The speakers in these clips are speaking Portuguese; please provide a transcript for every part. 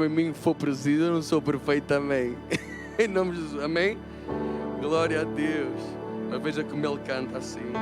em mim for preciso, eu não sou perfeito, amém. Em nome de Jesus, amém? Glória a Deus. Mas veja como ele canta assim.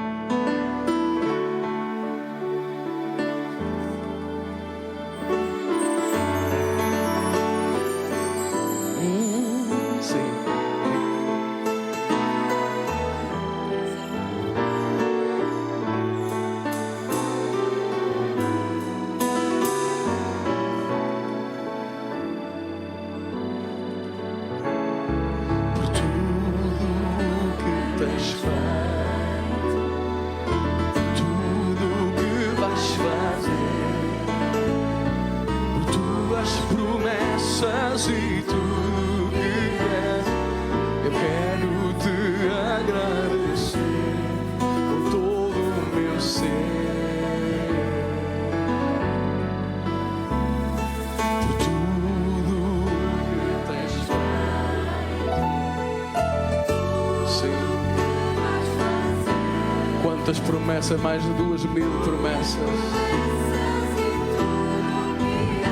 Promessas, mais de 2.000 promessas.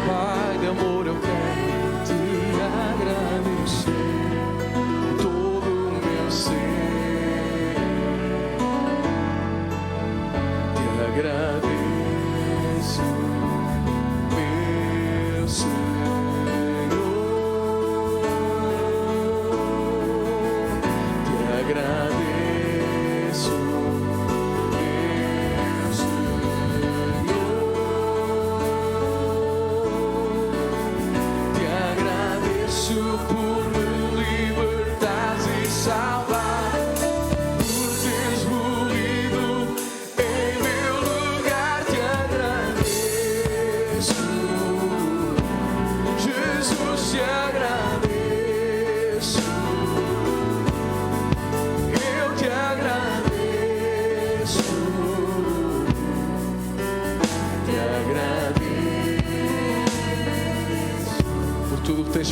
Pai de amor, eu quero te agradecer todo o meu ser. Te agradeço, meu Senhor. Te agradeço.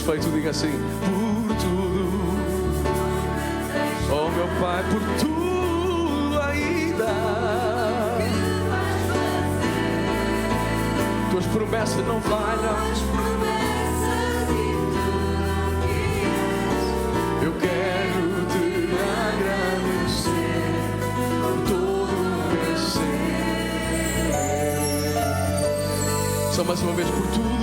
Feito, diga assim: por tudo, oh meu Pai, por tudo ainda. Tuas promessas não falham. Eu quero te agradecer por todo o meu ser. Só mais uma vez, por tudo.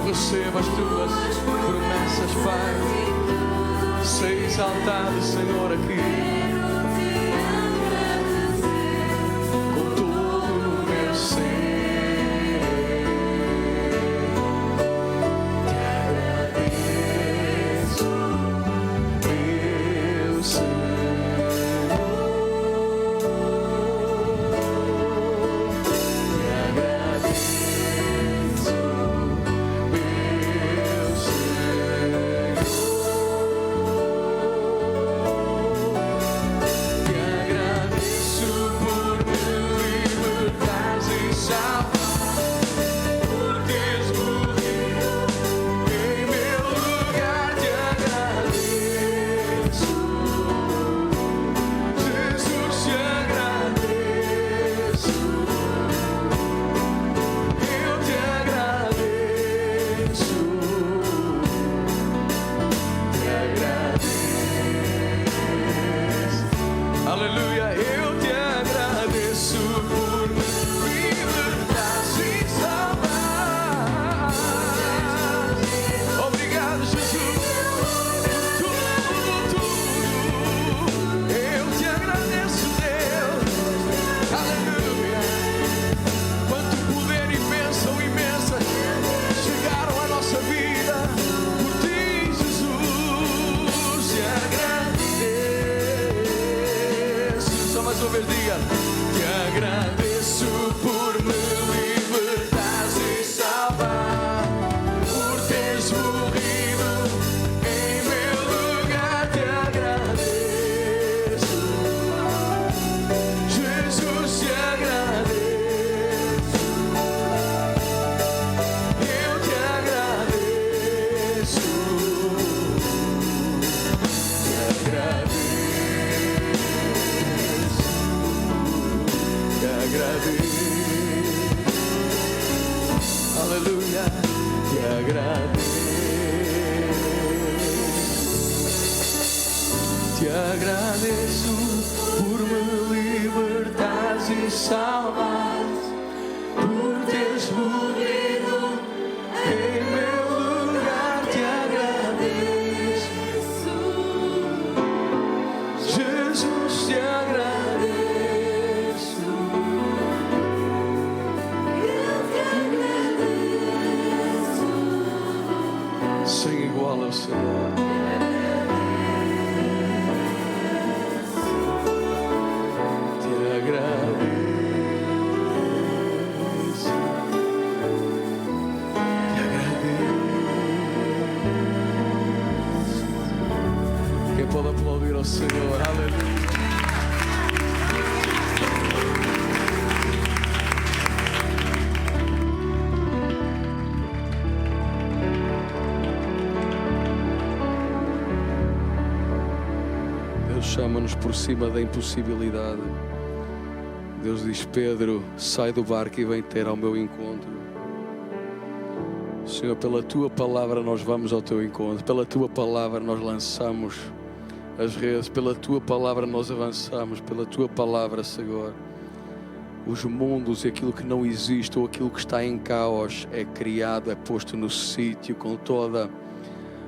Receba as tuas promessas, Pai. Sei exaltado, Senhor, aqui com todo o meu ser. Te agradeço, meu Senhor. Te agradeço. Diga, te agradeço por me libertares e salvar, por teres morrido em meu lugar. Te agradeço, Jesus, te agradeço, eu te agradeço, te agradeço. Te agradeço por me libertares e salvares, por teres morrido em meu lugar. Te agradeço, Jesus, te agradeço. Sem igual ao Senhor. Pode aplaudir ao Senhor, aleluia. Deus chama-nos por cima da impossibilidade. Deus diz: Pedro, sai do barco e vem ter ao meu encontro. Senhor, pela tua palavra nós vamos ao teu encontro, pela tua palavra nós lançamos as redes, pela tua palavra nós avançamos, pela tua palavra, Senhor. Os mundos e aquilo que não existe ou aquilo que está em caos é criado, é posto no sítio com toda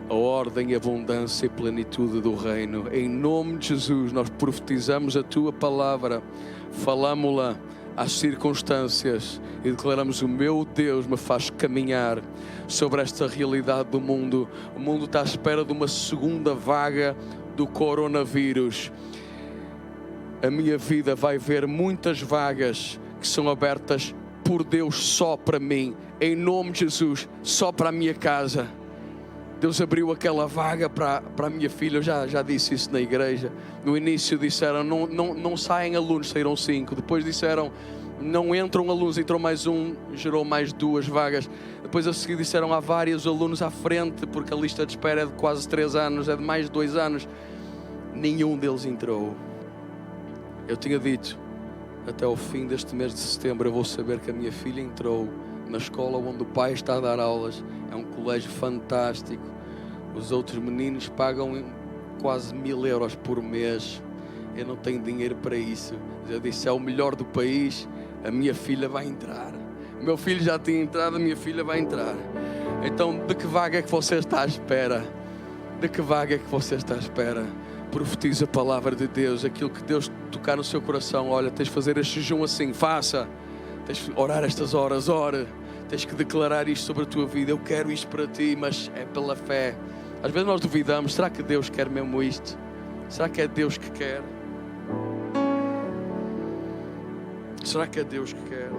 a ordem, abundância e plenitude do reino. Em nome de Jesus nós profetizamos a tua palavra, falamos-la às circunstâncias e declaramos: o meu Deus me faz caminhar sobre esta realidade do mundo. O mundo está à espera de uma segunda vaga do coronavírus. A minha vida vai ver muitas vagas que são abertas por Deus só para mim, em nome de Jesus, só para a minha casa. Deus abriu aquela vaga para a minha filha. Eu já disse isso na igreja. No início disseram não saem alunos, saíram 5. Depois disseram não entram alunos, entrou mais um, gerou mais 2 vagas. Depois a seguir disseram há vários alunos à frente, porque a lista de espera é de quase 3 anos, é de mais de 2 anos. Nenhum deles entrou. Eu tinha dito, até o fim deste mês de setembro eu vou saber que a minha filha entrou na escola onde o pai está a dar aulas. É um colégio fantástico. Os outros meninos pagam quase 1000 euros por mês. Eu não tenho dinheiro para isso. Eu disse: é o melhor do país, a minha filha vai entrar. O meu filho já tinha entrado, a minha filha vai entrar. Então, de que vaga é que você está à espera? De que vaga é que você está à espera? Profetiza a palavra de Deus, aquilo que Deus tocar no seu coração. Olha, tens de fazer este jejum assim, faça. Tens de orar estas horas, ora. Tens que declarar isto sobre a tua vida. Eu quero isto para ti, mas é pela fé. Às vezes nós duvidamos, será que Deus quer mesmo isto? Será que é Deus que quer? Será que é Deus que quer?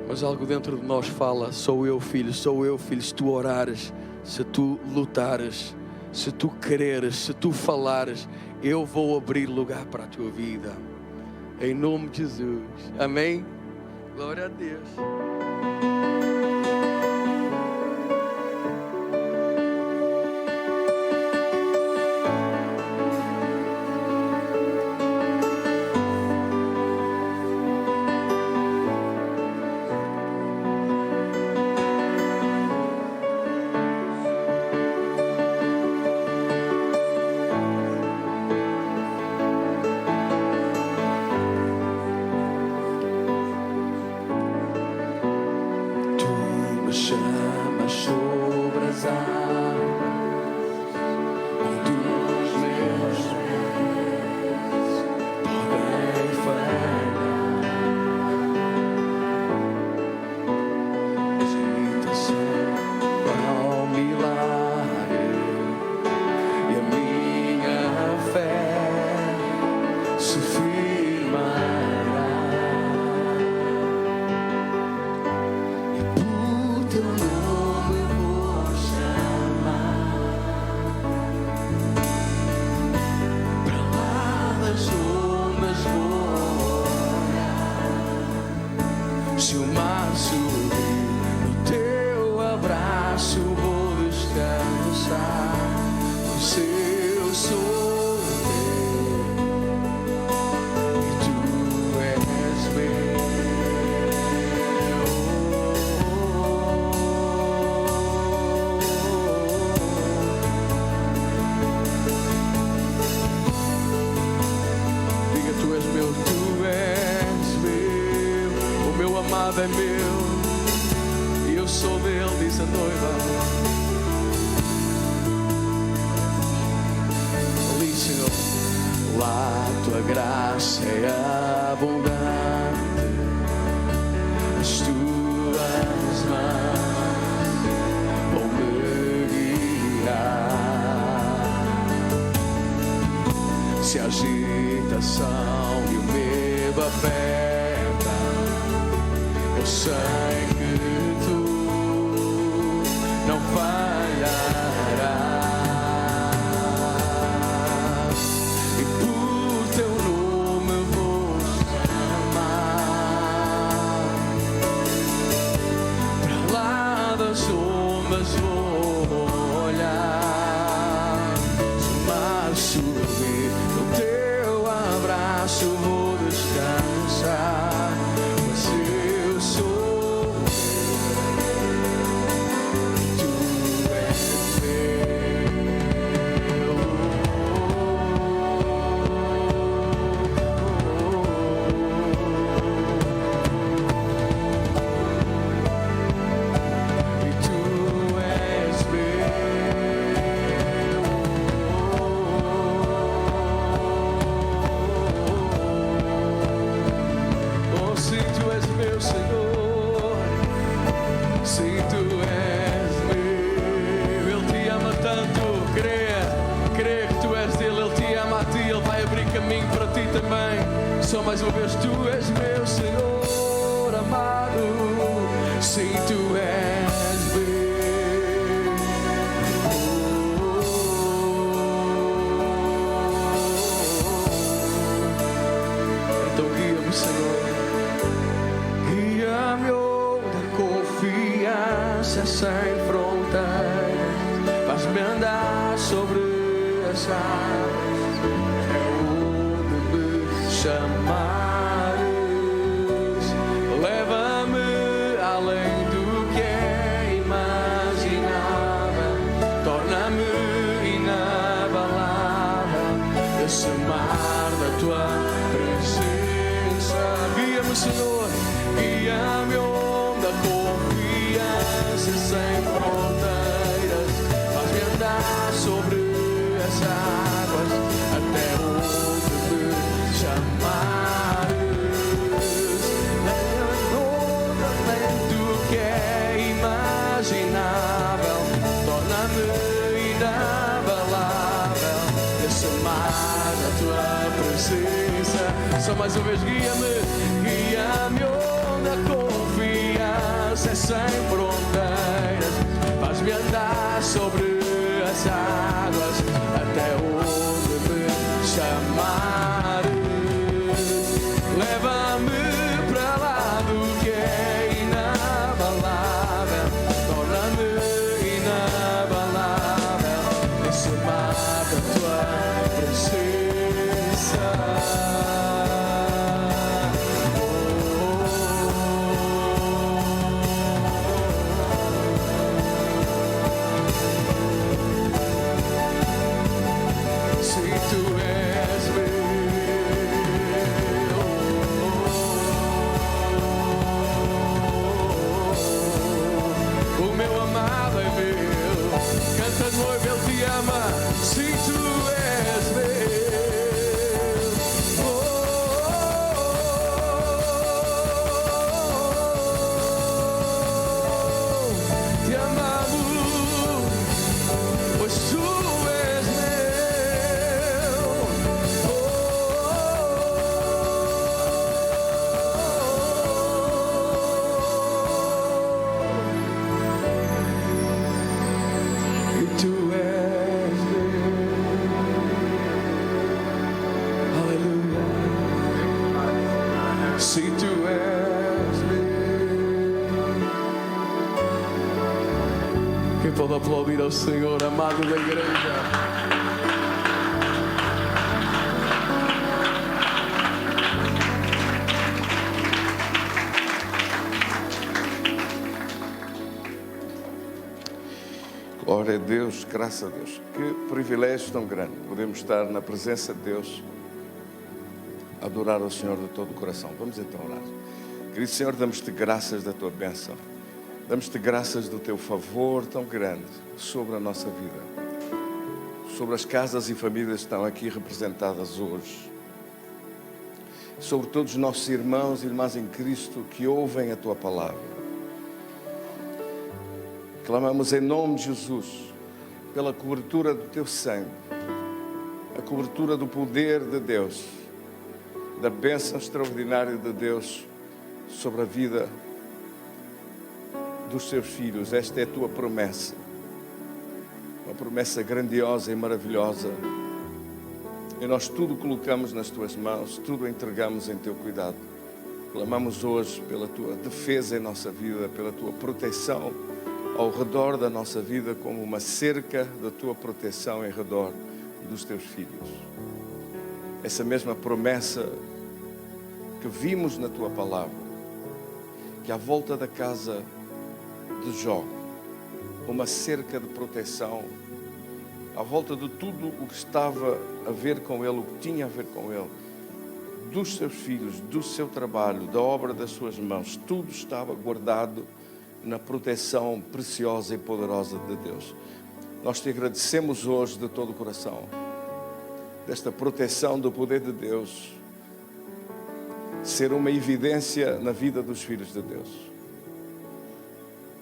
Mas algo dentro de nós fala: sou eu, filho, se tu orares, se tu lutares, se tu quereres, se tu falares, eu vou abrir lugar para a tua vida. Em nome de Jesus. Amém? Glória a Deus. amado é meu e eu sou dele, diz a noiva. Ali, Senhor, lá tua graça é abundante, as tuas mãos vão me guiar. Se a agitação e o medo apertam, eu sei que tu não falharás, e por teu nome vou chamar. Para lá das ondas vou olhar, se o mar subir, no teu abraço vou descansar, pois eu sou tu és meu. E tu és meu. Oh, sim, tu és meu, Senhor. Sim, tu és meu. Ele te ama tanto. Crê que tu és dele. Ele te ama a ti. Ele vai abrir caminho para ti também. Só mais uma vez, tu és meu, Senhor amado. Sim, tu és meu. Então guia-me, Senhor. Guia-me onde a confiança sem fronteiras, faz-me andar sobre as águas, é onde me chamares. Leva-me além do que é imaginável, torna-me inabalável esse mar da tua presença. Guia-me, Senhor, guia-me onde a confiança sem fronteiras, faz-me andar sobre as águas, até onde me chamares. Além do que é imaginável, torna-me inabalável esse mar da tua presença. Só mais uma vez, guia-me onde a confiança é sem fronteiras, faz-me andar sobre as águas, até onde me chamares. Leva-me para lá do que é inabalável, torna-me inabalável esse mar da tua presença. Pode aplaudir ao Senhor, amado da igreja. Glória a Deus, graças a Deus. Que privilégio tão grande podemos estar na presença de Deus, adorar ao Senhor de todo o coração. Vamos então orar. Querido Senhor, damos-te graças da tua bênção. Damos-te graças do teu favor tão grande sobre a nossa vida, sobre as casas e famílias que estão aqui representadas hoje, sobre todos os nossos irmãos e irmãs em Cristo que ouvem a tua palavra. Clamamos em nome de Jesus pela cobertura do teu sangue, a cobertura do poder de Deus, da bênção extraordinária de Deus sobre a vida dos teus filhos. Esta é a tua promessa, uma promessa grandiosa e maravilhosa, e nós tudo colocamos nas tuas mãos, tudo entregamos em teu cuidado. Clamamos hoje pela tua defesa em nossa vida, pela tua proteção ao redor da nossa vida, como uma cerca da tua proteção em redor dos teus filhos. Essa mesma promessa que vimos na tua palavra, que à volta da casa de Jó, uma cerca de proteção, à volta de tudo o que estava a ver com ele, o que tinha a ver com ele, dos seus filhos, do seu trabalho, da obra das suas mãos, tudo estava guardado na proteção preciosa e poderosa de Deus. Nós te agradecemos hoje de todo o coração, desta proteção do poder de Deus ser uma evidência na vida dos filhos de Deus.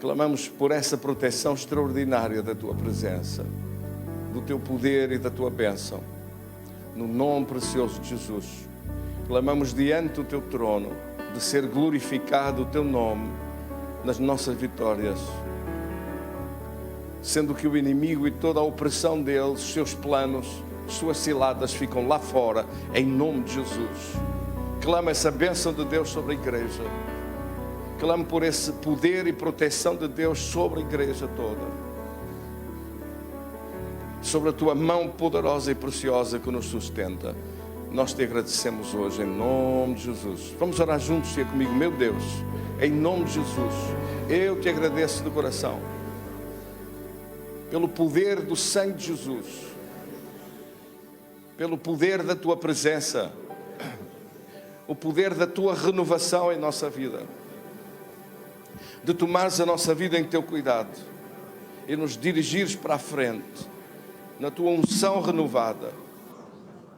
Clamamos por essa proteção extraordinária da tua presença, do teu poder e da tua bênção, no nome precioso de Jesus. Clamamos diante do teu trono de ser glorificado o teu nome nas nossas vitórias, sendo que o inimigo e toda a opressão dele, os seus planos, suas ciladas ficam lá fora, em nome de Jesus. Clamo essa bênção de Deus sobre a igreja. Clamo por esse poder e proteção de Deus sobre a igreja toda, sobre a tua mão poderosa e preciosa que nos sustenta. Nós te agradecemos hoje em nome de Jesus. Vamos orar juntos e comigo. Meu Deus, em nome de Jesus, eu te agradeço de coração pelo poder do sangue de Jesus, pelo poder da tua presença, o poder da tua renovação em nossa vida, de tomares a nossa vida em teu cuidado e nos dirigires para a frente, na tua unção renovada,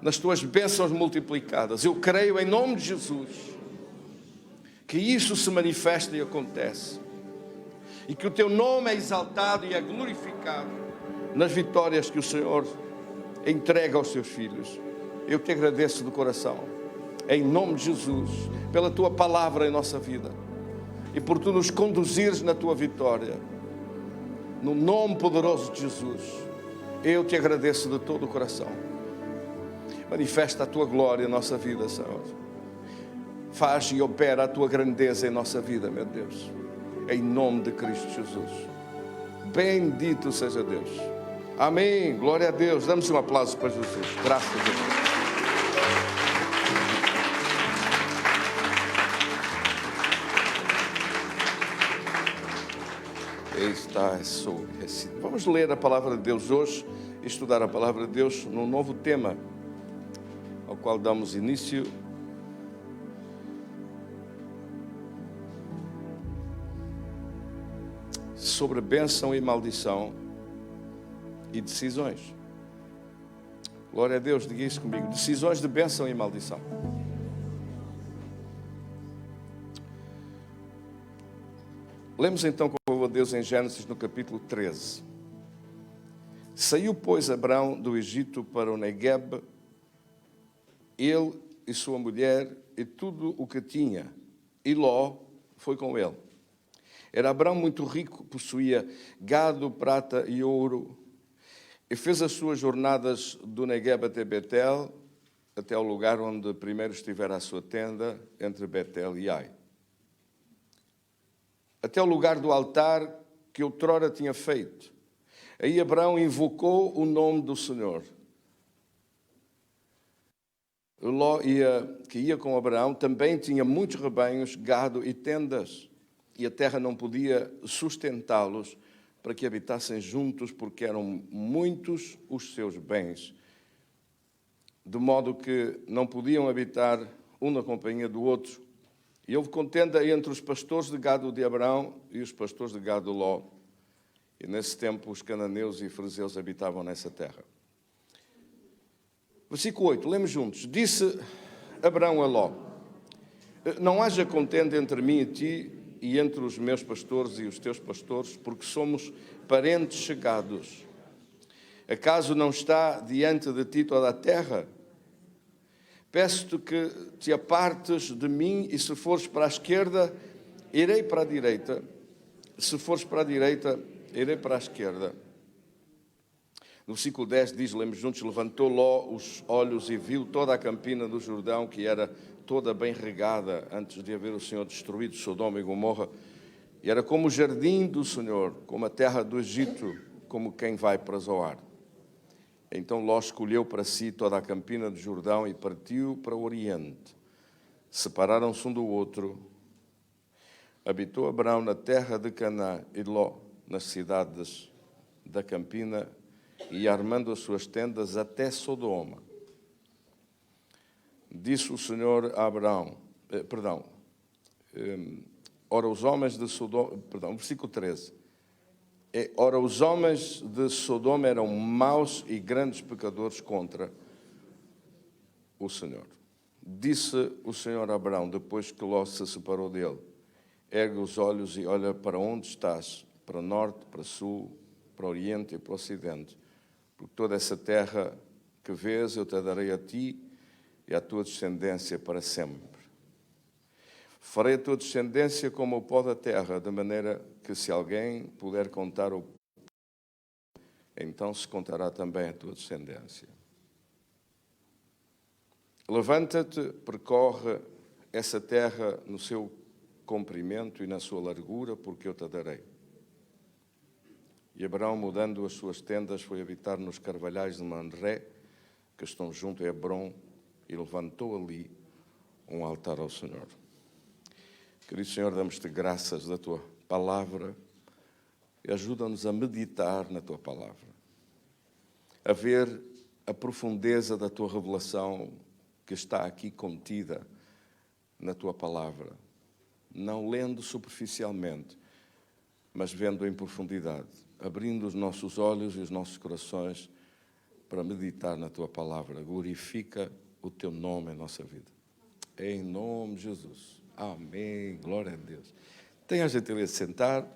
nas tuas bênçãos multiplicadas. Eu creio em nome de Jesus que isso se manifesta e acontece, e que o teu nome é exaltado e é glorificado nas vitórias que o Senhor entrega aos seus filhos. Eu te agradeço de coração, em nome de Jesus, pela tua palavra em nossa vida e por tu nos conduzires na tua vitória. No nome poderoso de Jesus, eu te agradeço de todo o coração. Manifesta a tua glória em nossa vida, Senhor. Faz e opera a tua grandeza em nossa vida, meu Deus, em nome de Cristo Jesus. Bendito seja Deus. Amém. Glória a Deus. Damos um aplauso para Jesus. Graças a Deus. Vamos ler a palavra de Deus hoje, estudar a palavra de Deus num novo tema, ao qual damos início. Sobre bênção e maldição e decisões. Glória a Deus, diga isso comigo. Decisões de bênção e maldição. Lemos então com a Deus em Gênesis no capítulo 13. Saiu, pois, Abrão do Egito para o Negueb, ele e sua mulher e tudo o que tinha, e Ló foi com ele. Era Abrão muito rico, possuía gado, prata e ouro, e fez as suas jornadas do Negueb até Betel, até ao lugar onde primeiro estivera a sua tenda, entre Betel e Ai, até o lugar do altar que outrora tinha feito. Aí Abrão invocou o nome do Senhor. Ló, que ia com Abraão, também tinha muitos rebanhos, gado e tendas, e a terra não podia sustentá-los para que habitassem juntos, porque eram muitos os seus bens, de modo que não podiam habitar um na companhia do outro. E houve contenda entre os pastores de gado de Abraão e os pastores de gado de Ló. E nesse tempo os cananeus e fariseus habitavam nessa terra. Versículo 8, lemos juntos. Disse Abraão a Ló: não haja contenda entre mim e ti e entre os meus pastores e os teus pastores, porque somos parentes chegados. Acaso não está diante de ti toda a terra? Peço-te que te apartes de mim, e se fores para a esquerda, irei para a direita. Se fores para a direita, irei para a esquerda. No versículo 10 diz, lemos juntos, levantou Ló os olhos e viu toda a campina do Jordão, que era toda bem regada, antes de haver o Senhor destruído Sodoma e Gomorra. E era como o jardim do Senhor, como a terra do Egito, como quem vai para Zoar. Então Ló escolheu para si toda a campina do Jordão e partiu para o Oriente. Separaram-se um do outro. Habitou Abraão na terra de Canaã e Ló nas cidades da campina, e armando as suas tendas até Sodoma. Disse o Senhor a Abraão, ora os homens de Sodoma, versículo 13. Ora, os homens de Sodoma eram maus e grandes pecadores contra o Senhor. Disse o Senhor a Abraão, depois que Ló se separou dele: ergue os olhos e olha para onde estás, para o norte, para o sul, para o oriente e para o ocidente. Porque toda essa terra que vês eu te darei a ti e à tua descendência para sempre. Farei a tua descendência como o pó da terra, de maneira que se alguém puder contar o pó, então se contará também a tua descendência. Levanta-te, percorre essa terra no seu comprimento e na sua largura, porque eu te darei. E Abraão, mudando as suas tendas, foi habitar nos carvalhais de Manré, que estão junto a Hebrom, e levantou ali um altar ao Senhor. Querido Senhor, damos-te graças da tua palavra e ajuda-nos a meditar na tua palavra, a ver a profundeza da tua revelação que está aqui contida na tua palavra, não lendo superficialmente, mas vendo em profundidade, abrindo os nossos olhos e os nossos corações para meditar na tua palavra. Glorifica o teu nome em nossa vida. Em nome de Jesus. Amém. Glória a Deus. Tenha a gentileza de sentar.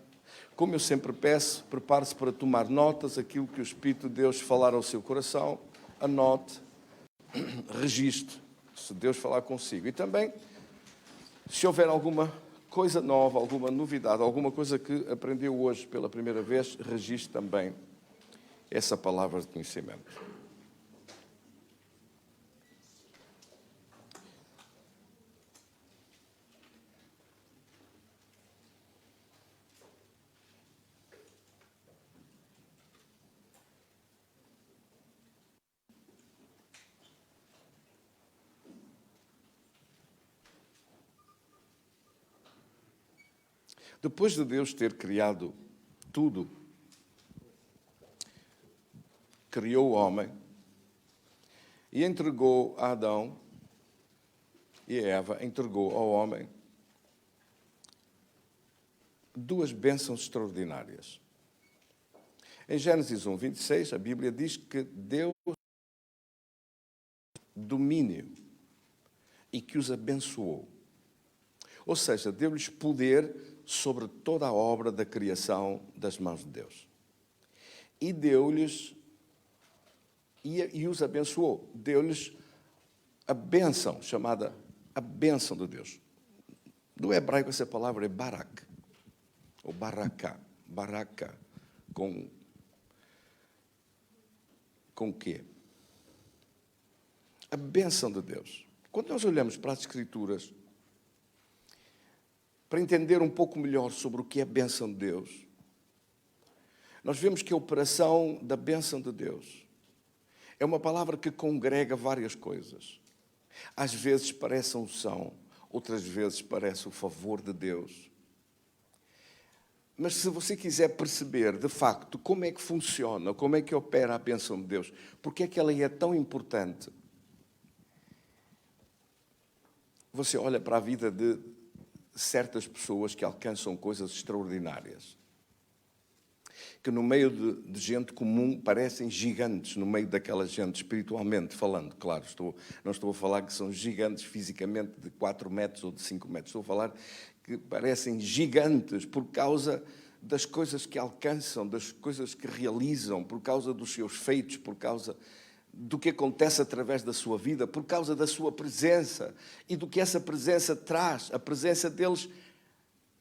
Como eu sempre peço, prepare-se para tomar notas, aquilo que o Espírito de Deus falar ao seu coração. Anote, registre, se Deus falar consigo. E também, se houver alguma coisa nova, alguma novidade, alguma coisa que aprendeu hoje pela primeira vez, registre também essa palavra de conhecimento. Depois de Deus ter criado tudo, criou o homem e entregou a Adão e a Eva, entregou ao homem duas bênçãos extraordinárias. Em Gênesis 1, 26, a Bíblia diz que Deus domínio e que os abençoou. Ou seja, deu-lhes poder sobre toda a obra da criação das mãos de Deus. E deu-lhes, e os abençoou. Deu-lhes a bênção, chamada a bênção de Deus. No hebraico essa palavra é barak, ou baraká. Baraká, com quê? A bênção de Deus. Quando nós olhamos para as Escrituras, para entender um pouco melhor sobre o que é a bênção de Deus, nós vemos que a operação da bênção de Deus é uma palavra que congrega várias coisas. Às vezes parece a unção, outras vezes parece o favor de Deus. Mas se você quiser perceber, de facto, como é que funciona, como é que opera a bênção de Deus, porque é que ela é tão importante, você olha para a vida de certas pessoas que alcançam coisas extraordinárias, que no meio de gente comum parecem gigantes, no meio daquela gente, espiritualmente falando. Claro, não estou a falar que são gigantes fisicamente de 4 metros ou de 5 metros. Estou a falar que parecem gigantes por causa das coisas que alcançam, das coisas que realizam, por causa dos seus feitos, por causa do que acontece através da sua vida, por causa da sua presença e do que essa presença traz. A presença deles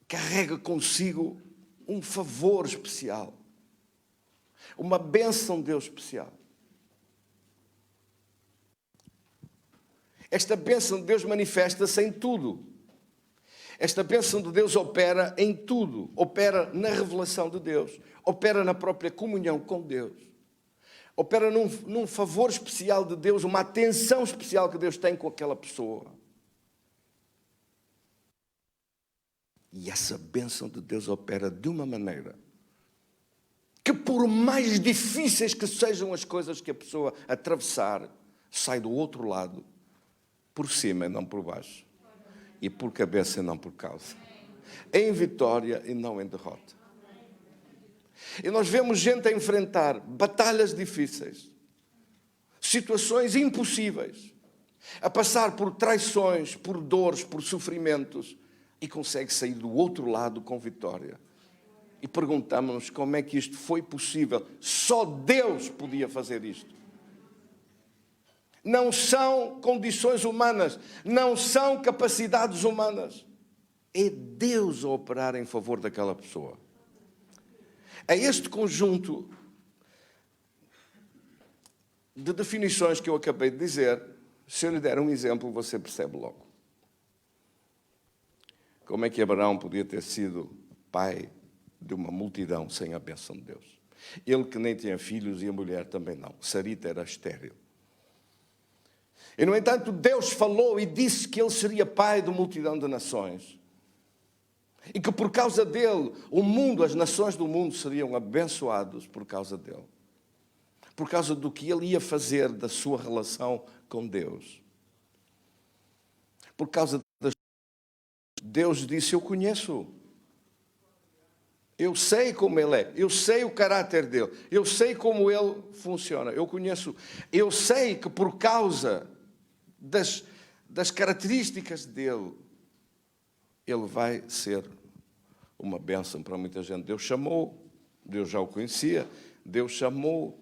carrega consigo um favor especial, uma bênção de Deus especial. Esta bênção de Deus manifesta-se em tudo. Esta bênção de Deus opera em tudo. Opera na revelação de Deus, opera na própria comunhão com Deus, opera num favor especial de Deus, uma atenção especial que Deus tem com aquela pessoa. E essa bênção de Deus opera de uma maneira que, por mais difíceis que sejam as coisas que a pessoa atravessar, sai do outro lado, por cima e não por baixo, e por cabeça e não por causa, em vitória e não em derrota. E nós vemos gente a enfrentar batalhas difíceis, situações impossíveis, a passar por traições, por dores, por sofrimentos, e consegue sair do outro lado com vitória. E perguntamos-nos como é que isto foi possível. Só Deus podia fazer isto. Não são condições humanas, não são capacidades humanas. É Deus a operar em favor daquela pessoa. É este conjunto de definições que eu acabei de dizer. Se eu lhe der um exemplo, você percebe logo. Como é que Abraão podia ter sido pai de uma multidão sem a bênção de Deus? Ele que nem tinha filhos e a mulher também não. Sarita era estéril. E, no entanto, Deus falou e disse que ele seria pai de multidão de nações. E que por causa dele, o mundo, as nações do mundo seriam abençoados por causa dele. Por causa do que ele ia fazer da sua relação com Deus. Por causa das... Deus disse, eu conheço. Eu sei como ele é. Eu sei o caráter dele. Eu sei como ele funciona. Eu conheço. Eu sei que por causa das características dele, ele vai ser uma bênção para muita gente. Deus chamou, Deus já o conhecia, Deus chamou.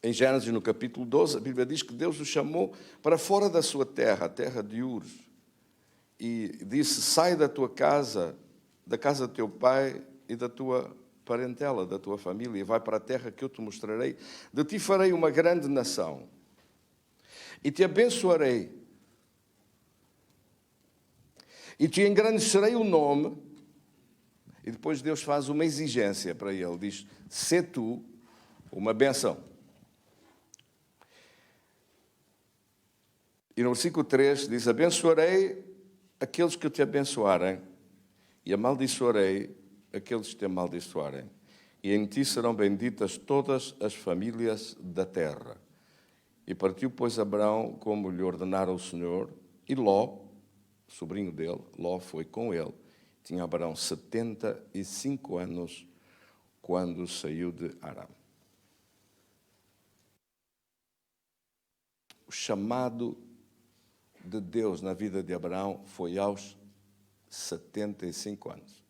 Em Gênesis, no capítulo 12, a Bíblia diz que Deus o chamou para fora da sua terra, a terra de Ur, e disse, sai da tua casa, da casa do teu pai e da tua parentela, da tua família, e vai para a terra que eu te mostrarei. De ti farei uma grande nação, e te abençoarei, e te engrandecerei o nome. E depois Deus faz uma exigência para ele, diz, sê tu uma bênção. E no versículo 3 diz, abençoarei aqueles que te abençoarem, e amaldiçoarei aqueles que te amaldiçoarem. E em ti serão benditas todas as famílias da terra. E partiu, pois, Abraão, como lhe ordenara o Senhor, e Ló, sobrinho dele, Ló foi com ele. Tinha Abraão 75 anos quando saiu de Arã. O chamado de Deus na vida de Abraão foi aos 75 anos.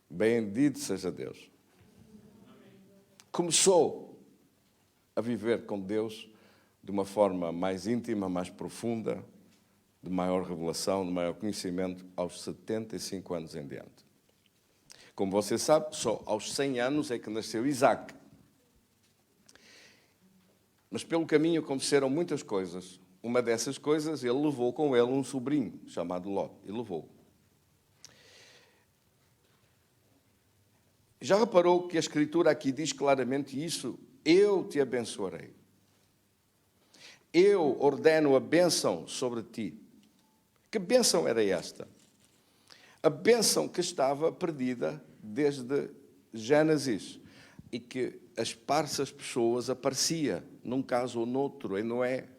Bendito seja Deus. Começou a viver com Deus de uma forma mais íntima, mais profunda, de maior revelação, de maior conhecimento, aos 75 anos em diante. Como você sabe, só aos 100 anos é que nasceu Isaac. Mas pelo caminho aconteceram muitas coisas. Uma dessas coisas, ele levou com ele um sobrinho chamado Ló. E levou. Já reparou que a Escritura aqui diz claramente isso? Eu te abençoarei. Eu ordeno a bênção sobre ti. Que bênção era esta? A bênção que estava perdida desde Gênesis e que as parças pessoas aparecia, num caso ou noutro, em Noé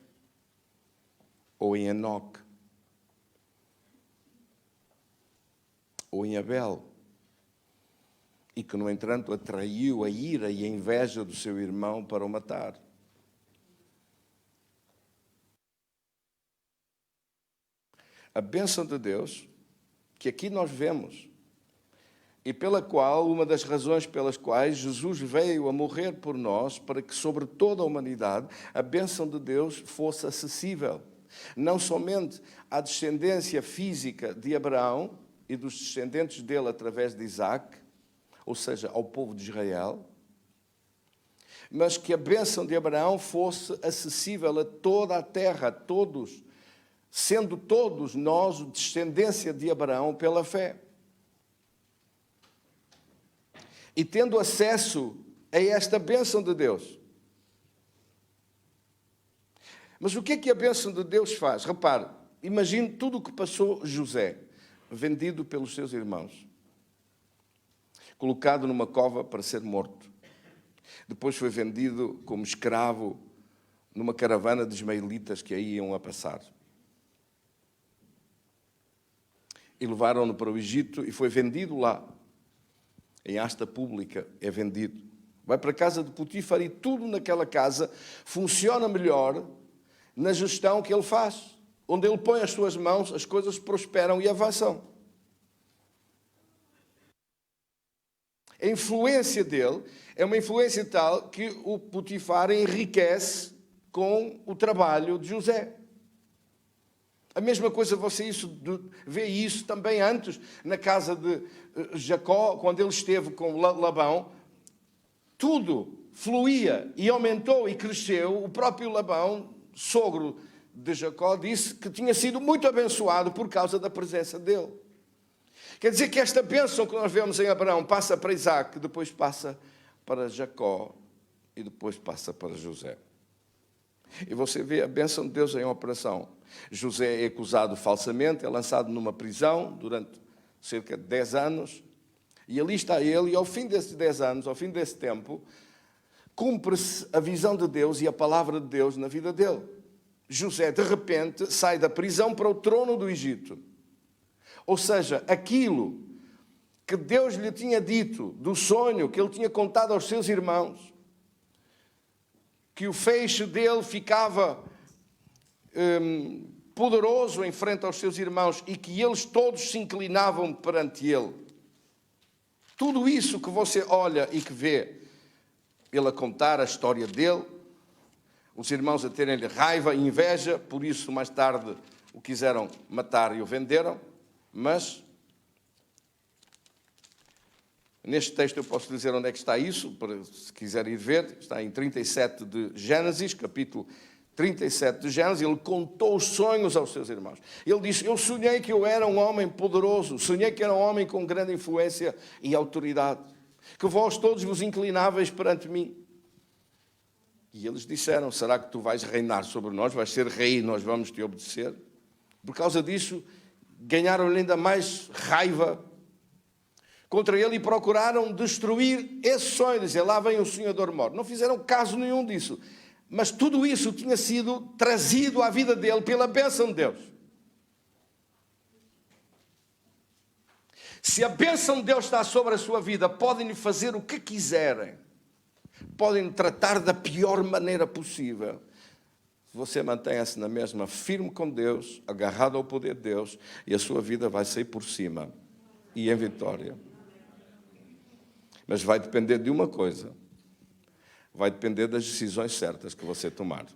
ou em Enoque ou em Abel, e que, no entanto, atraiu a ira e a inveja do seu irmão para o matar. A bênção de Deus, que aqui nós vemos, e pela qual, uma das razões pelas quais Jesus veio a morrer por nós, para que sobre toda a humanidade a bênção de Deus fosse acessível, não somente à descendência física de Abraão e dos descendentes dele através de Isaac, ou seja, ao povo de Israel, mas que a bênção de Abraão fosse acessível a toda a terra, a todos, sendo todos nós descendência de Abraão pela fé. E tendo acesso a esta bênção de Deus. Mas o que é que a bênção de Deus faz? Repare, imagine tudo o que passou José, vendido pelos seus irmãos, colocado numa cova para ser morto. Depois foi vendido como escravo numa caravana de ismaelitas que aí iam a passar. E levaram-no para o Egito e foi vendido lá. Em asta pública é vendido. Vai para a casa de Potifar e tudo naquela casa funciona melhor na gestão que ele faz. Onde ele põe as suas mãos, as coisas prosperam e avançam. A influência dele é uma influência tal que o Potifar enriquece com o trabalho de José. A mesma coisa, você vê isso também antes, na casa de Jacó, quando ele esteve com Labão. Tudo fluía e aumentou e cresceu. O próprio Labão, sogro de Jacó, disse que tinha sido muito abençoado por causa da presença dele. Quer dizer que esta bênção que nós vemos em Abraão passa para Isaac, depois passa para Jacó e depois passa para José. E você vê a bênção de Deus em operação. José é acusado falsamente, é lançado numa prisão durante cerca de 10 anos, e ali está ele, e ao fim desses 10 anos, ao fim desse tempo, cumpre-se a visão de Deus e a palavra de Deus na vida dele. José, de repente, sai da prisão para o trono do Egito. Ou seja, aquilo que Deus lhe tinha dito, do sonho que ele tinha contado aos seus irmãos, que o feixe dele ficava poderoso em frente aos seus irmãos e que eles todos se inclinavam perante ele. Tudo isso que você olha e que vê, ele a contar a história dele, os irmãos a terem-lhe raiva e inveja, por isso mais tarde o quiseram matar e o venderam, mas neste texto eu posso dizer onde é que está isso, para, se quiser ir ver, está em 37 de Gênesis, capítulo 37 de Gênesis. Ele contou os sonhos aos seus irmãos. Ele disse: eu sonhei que eu era um homem poderoso, sonhei que era um homem com grande influência e autoridade, que vós todos vos inclináveis perante mim. E eles disseram: será que tu vais reinar sobre nós, vais ser rei e nós vamos te obedecer? Por causa disso, ganharam-lhe ainda mais raiva contra ele e procuraram destruir esse sonho, dizer: lá vem o sonhador mor. Não fizeram caso nenhum disso. Mas tudo isso tinha sido trazido à vida dele pela bênção de Deus. Se a bênção de Deus está sobre a sua vida, podem fazer o que quiserem, podem tratar da pior maneira possível. Você mantenha-se na mesma, firme com Deus, agarrado ao poder de Deus, e a sua vida vai sair por cima e em vitória. Mas vai depender de uma coisa: vai depender das decisões certas que você tomar.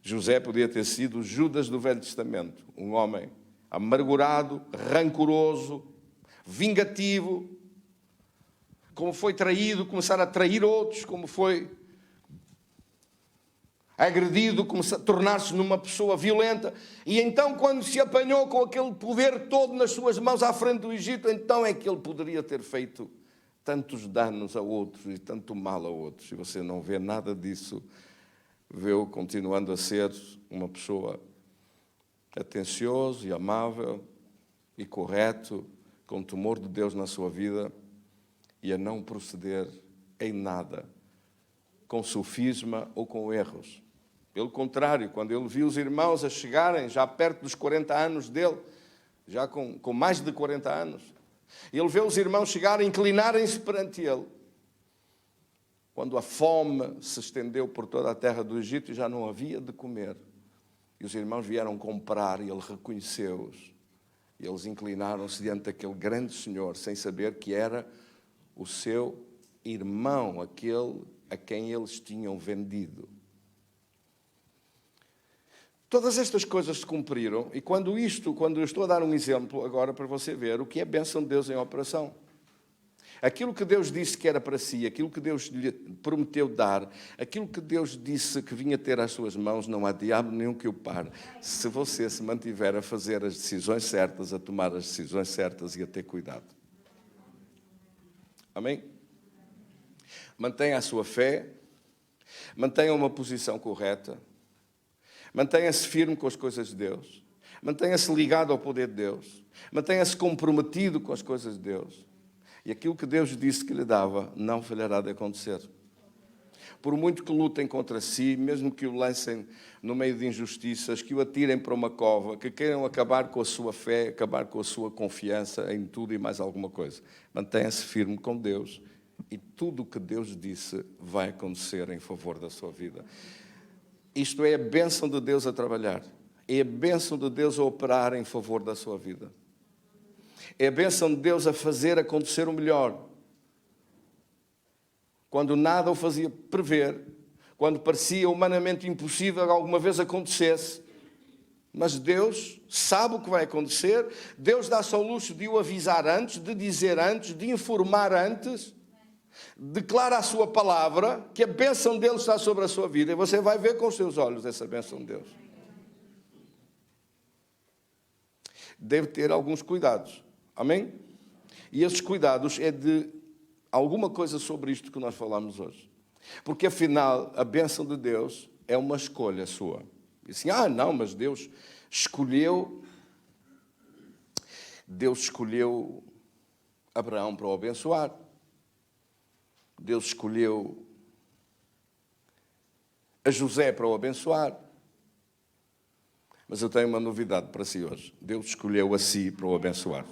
José podia ter sido o Judas do Velho Testamento, um homem amargurado, rancoroso, vingativo, como foi traído, começar a trair outros, como foi agredido, começar a tornar-se numa pessoa violenta. E então, quando se apanhou com aquele poder todo nas suas mãos à frente do Egito, então é que ele poderia ter feito tantos danos a outros e tanto mal a outros. E você não vê nada disso. Vê-o continuando a ser uma pessoa atencioso e amável e correto, com o temor de Deus na sua vida, e a não proceder em nada com sofisma ou com erros. Pelo contrário, quando ele viu os irmãos a chegarem já perto dos 40 anos dele, já com mais de 40 anos, ele vê os irmãos chegarem, inclinarem-se perante ele. Quando a fome se estendeu por toda a terra do Egito e já não havia de comer, e os irmãos vieram comprar e ele reconheceu-os, e eles inclinaram-se diante daquele grande Senhor, sem saber que era o seu irmão, aquele a quem eles tinham vendido. Todas estas coisas se cumpriram, e quando eu estou a dar um exemplo agora para você ver o que é bênção de Deus em operação. Aquilo que Deus disse que era para si, aquilo que Deus lhe prometeu dar, aquilo que Deus disse que vinha ter às suas mãos, não há diabo nenhum que o pare, se você se mantiver a fazer as decisões certas, a tomar as decisões certas e a ter cuidado. Amém? Mantenha a sua fé, mantenha uma posição correta, mantenha-se firme com as coisas de Deus, mantenha-se ligado ao poder de Deus, mantenha-se comprometido com as coisas de Deus. E aquilo que Deus disse que lhe dava, não falhará de acontecer. Por muito que lutem contra si, mesmo que o lancem no meio de injustiças, que o atirem para uma cova, que queiram acabar com a sua fé, acabar com a sua confiança em tudo e mais alguma coisa, mantenha-se firme com Deus e tudo o que Deus disse vai acontecer em favor da sua vida. Isto é a bênção de Deus a trabalhar, é a bênção de Deus a operar em favor da sua vida. É a bênção de Deus a fazer acontecer o melhor. Quando nada o fazia prever, quando parecia humanamente impossível que alguma vez acontecesse, mas Deus sabe o que vai acontecer, Deus dá-se ao luxo de o avisar antes, de dizer antes, de informar antes, declara a sua palavra, que a bênção dele está sobre a sua vida, e você vai ver com os seus olhos essa bênção de Deus. Deve ter alguns cuidados. Amém? E esses cuidados é de alguma coisa sobre isto que nós falamos hoje. Porque afinal, a bênção de Deus é uma escolha sua. E assim, não, mas Deus escolheu Abraão para o abençoar. Deus escolheu a José para o abençoar. Mas eu tenho uma novidade para si hoje. Deus escolheu a si para o abençoar.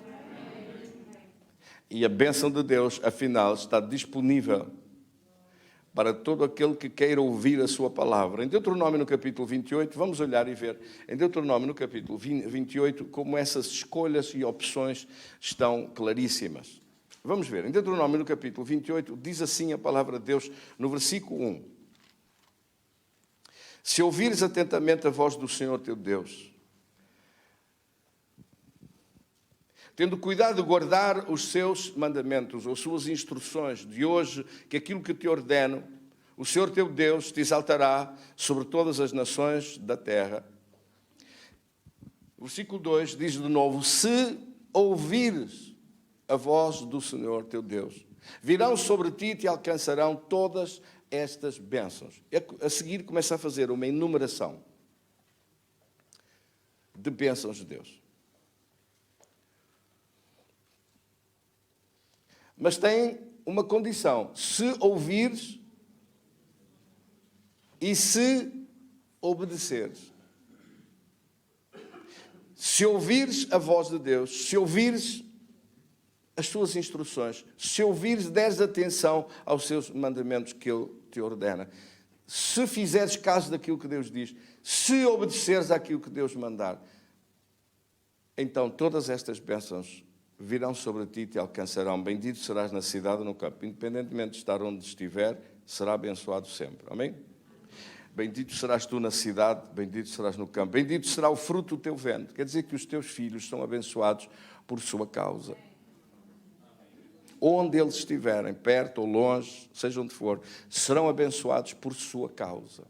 E a bênção de Deus, afinal, está disponível para todo aquele que queira ouvir a sua palavra. Em Deuteronômio, no capítulo 28, vamos olhar e ver, em Deuteronômio, no capítulo 28, como essas escolhas e opções estão claríssimas. Vamos ver, em Deuteronômio, no capítulo 28, diz assim a palavra de Deus, no versículo 1. Se ouvires atentamente a voz do Senhor teu Deus, tendo cuidado de guardar os seus mandamentos, ou suas instruções de hoje, que aquilo que te ordeno, o Senhor teu Deus te exaltará sobre todas as nações da terra. O versículo 2 diz de novo, se ouvires a voz do Senhor teu Deus, virão sobre ti e te alcançarão todas estas bênçãos. A seguir começa a fazer uma enumeração de bênçãos de Deus. Mas tem uma condição, se ouvires e se obedeceres. Se ouvires a voz de Deus, se ouvires as suas instruções, se ouvires, deres atenção aos seus mandamentos que Ele te ordena, se fizeres caso daquilo que Deus diz, se obedeceres àquilo que Deus mandar, então todas estas bênçãos virão sobre ti e te alcançarão. Bendito serás na cidade ou no campo. Independentemente de estar onde estiver, será abençoado sempre. Amém? Bendito serás tu na cidade, bendito serás no campo. Bendito será o fruto do teu ventre. Quer dizer que os teus filhos são abençoados por sua causa. Onde eles estiverem, perto ou longe, seja onde for, serão abençoados por sua causa.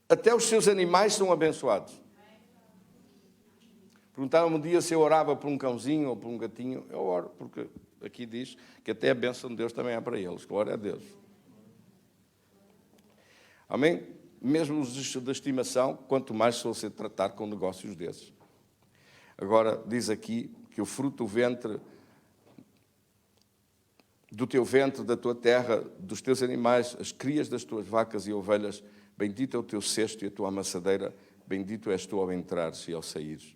Até os seus animais são abençoados. Perguntaram-me um dia se eu orava por um cãozinho ou por um gatinho. Eu oro, porque aqui diz que até a bênção de Deus também é para eles. Glória a Deus. Amém? Mesmo os de estimação, quanto mais se você tratar com negócios desses. Agora, diz aqui que o fruto do ventre, do teu ventre, da tua terra, dos teus animais, as crias das tuas vacas e ovelhas, bendito é o teu cesto e a tua amassadeira, bendito és tu ao entrares e ao saíres.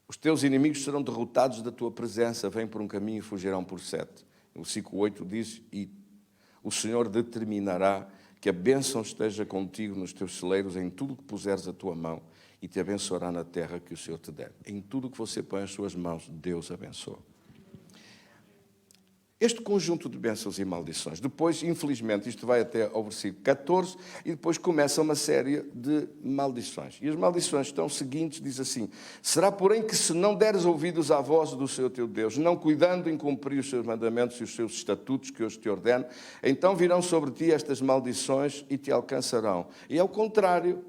Os teus inimigos serão derrotados da tua presença, vêm por um caminho e fugirão por 7. O versículo 8 diz, e o Senhor determinará que a bênção esteja contigo nos teus celeiros, em tudo que puseres a tua mão, e te abençoará na terra que o Senhor te der. Em tudo que você põe as suas mãos, Deus abençoa. Este conjunto de bênçãos e maldições. Depois, infelizmente, isto vai até ao versículo 14 e depois começa uma série de maldições. E as maldições estão seguintes, diz assim: será, porém, que se não deres ouvidos à voz do Senhor teu Deus, não cuidando em cumprir os seus mandamentos e os seus estatutos que hoje te ordeno, então virão sobre ti estas maldições e te alcançarão. E ao contrário,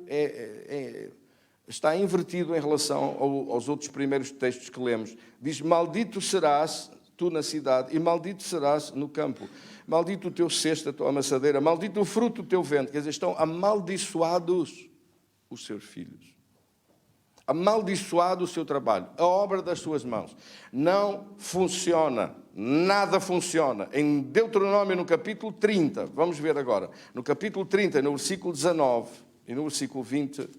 está invertido em relação aos outros primeiros textos que lemos. Diz, maldito serás tu na cidade, e maldito serás no campo. Maldito o teu cesto, a tua amassadeira, maldito o fruto do teu ventre. Quer dizer, estão amaldiçoados os seus filhos. Amaldiçoado o seu trabalho, a obra das suas mãos. Não funciona, nada funciona. Em Deuteronômio, no capítulo 30, vamos ver agora, no capítulo 30, no versículo 19 e no versículo 20,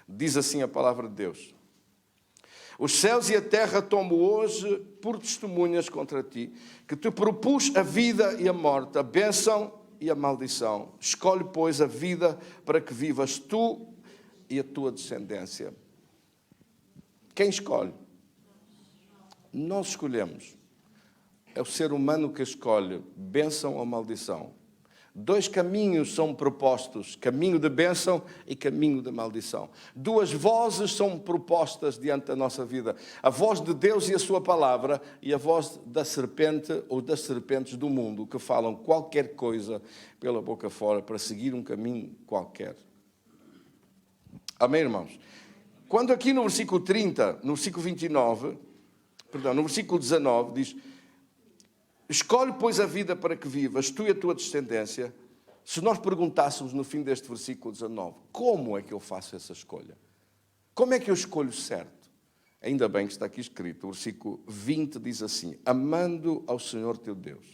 diz assim a palavra de Deus. Os céus e a terra tomo hoje por testemunhas contra ti, que te propus a vida e a morte, a bênção e a maldição. Escolhe, pois, a vida para que vivas tu e a tua descendência. Quem escolhe? Nós escolhemos. É o ser humano que escolhe bênção ou maldição. 2 caminhos são propostos, caminho de bênção e caminho de maldição. 2 vozes são propostas diante da nossa vida. A voz de Deus e a sua palavra, e a voz da serpente ou das serpentes do mundo, que falam qualquer coisa pela boca fora para seguir um caminho qualquer. Amém, irmãos? Quando aqui no versículo 30, no versículo 29, no versículo 19, diz... Escolhe, pois, a vida para que vivas, tu e a tua descendência. Se nós perguntássemos no fim deste versículo 19, como é que eu faço essa escolha? Como é que eu escolho certo? Ainda bem que está aqui escrito, o versículo 20 diz assim, amando ao Senhor teu Deus,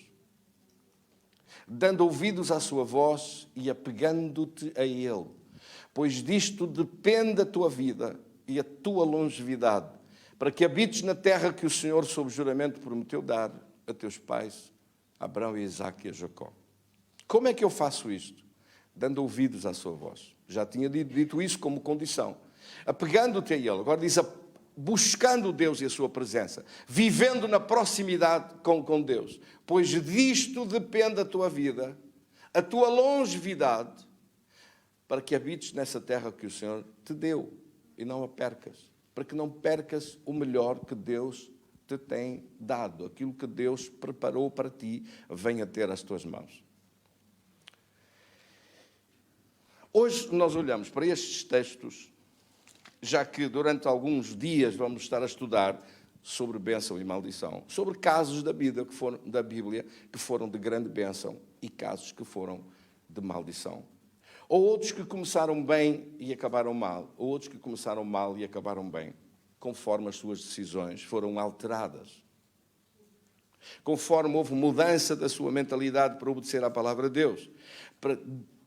dando ouvidos à sua voz e apegando-te a Ele, pois disto depende a tua vida e a tua longevidade, para que habites na terra que o Senhor, sob juramento, prometeu dar a teus pais, a Abraão, a Isaque e a Jacó. Como é que eu faço isto? Dando ouvidos à sua voz. Já tinha dito isso como condição. Apegando-te a Ele. Agora diz, buscando Deus e a sua presença. Vivendo na proximidade com Deus. Pois disto depende a tua vida, a tua longevidade, para que habites nessa terra que o Senhor te deu e não a percas. Para que não percas o melhor que Deus te tem dado, aquilo que Deus preparou para ti, venha ter às tuas mãos. Hoje nós olhamos para estes textos, já que durante alguns dias vamos estar a estudar sobre bênção e maldição, sobre casos da Bíblia que foram de grande bênção e casos que foram de maldição. Ou outros que começaram bem e acabaram mal, ou outros que começaram mal e acabaram bem, conforme as suas decisões foram alteradas. Conforme houve mudança da sua mentalidade para obedecer à palavra de Deus, para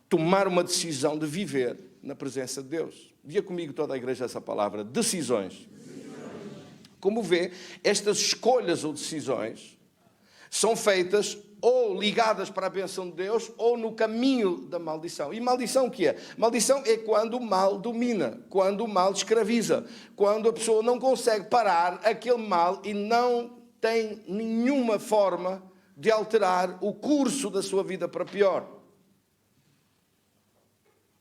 tomar uma decisão de viver na presença de Deus. Diga comigo toda a igreja essa palavra, decisões. Como vê, estas escolhas ou decisões são feitas ou ligadas para a bênção de Deus, ou no caminho da maldição. E maldição o que é? Maldição é quando o mal domina, quando o mal escraviza, quando a pessoa não consegue parar aquele mal e não tem nenhuma forma de alterar o curso da sua vida para pior.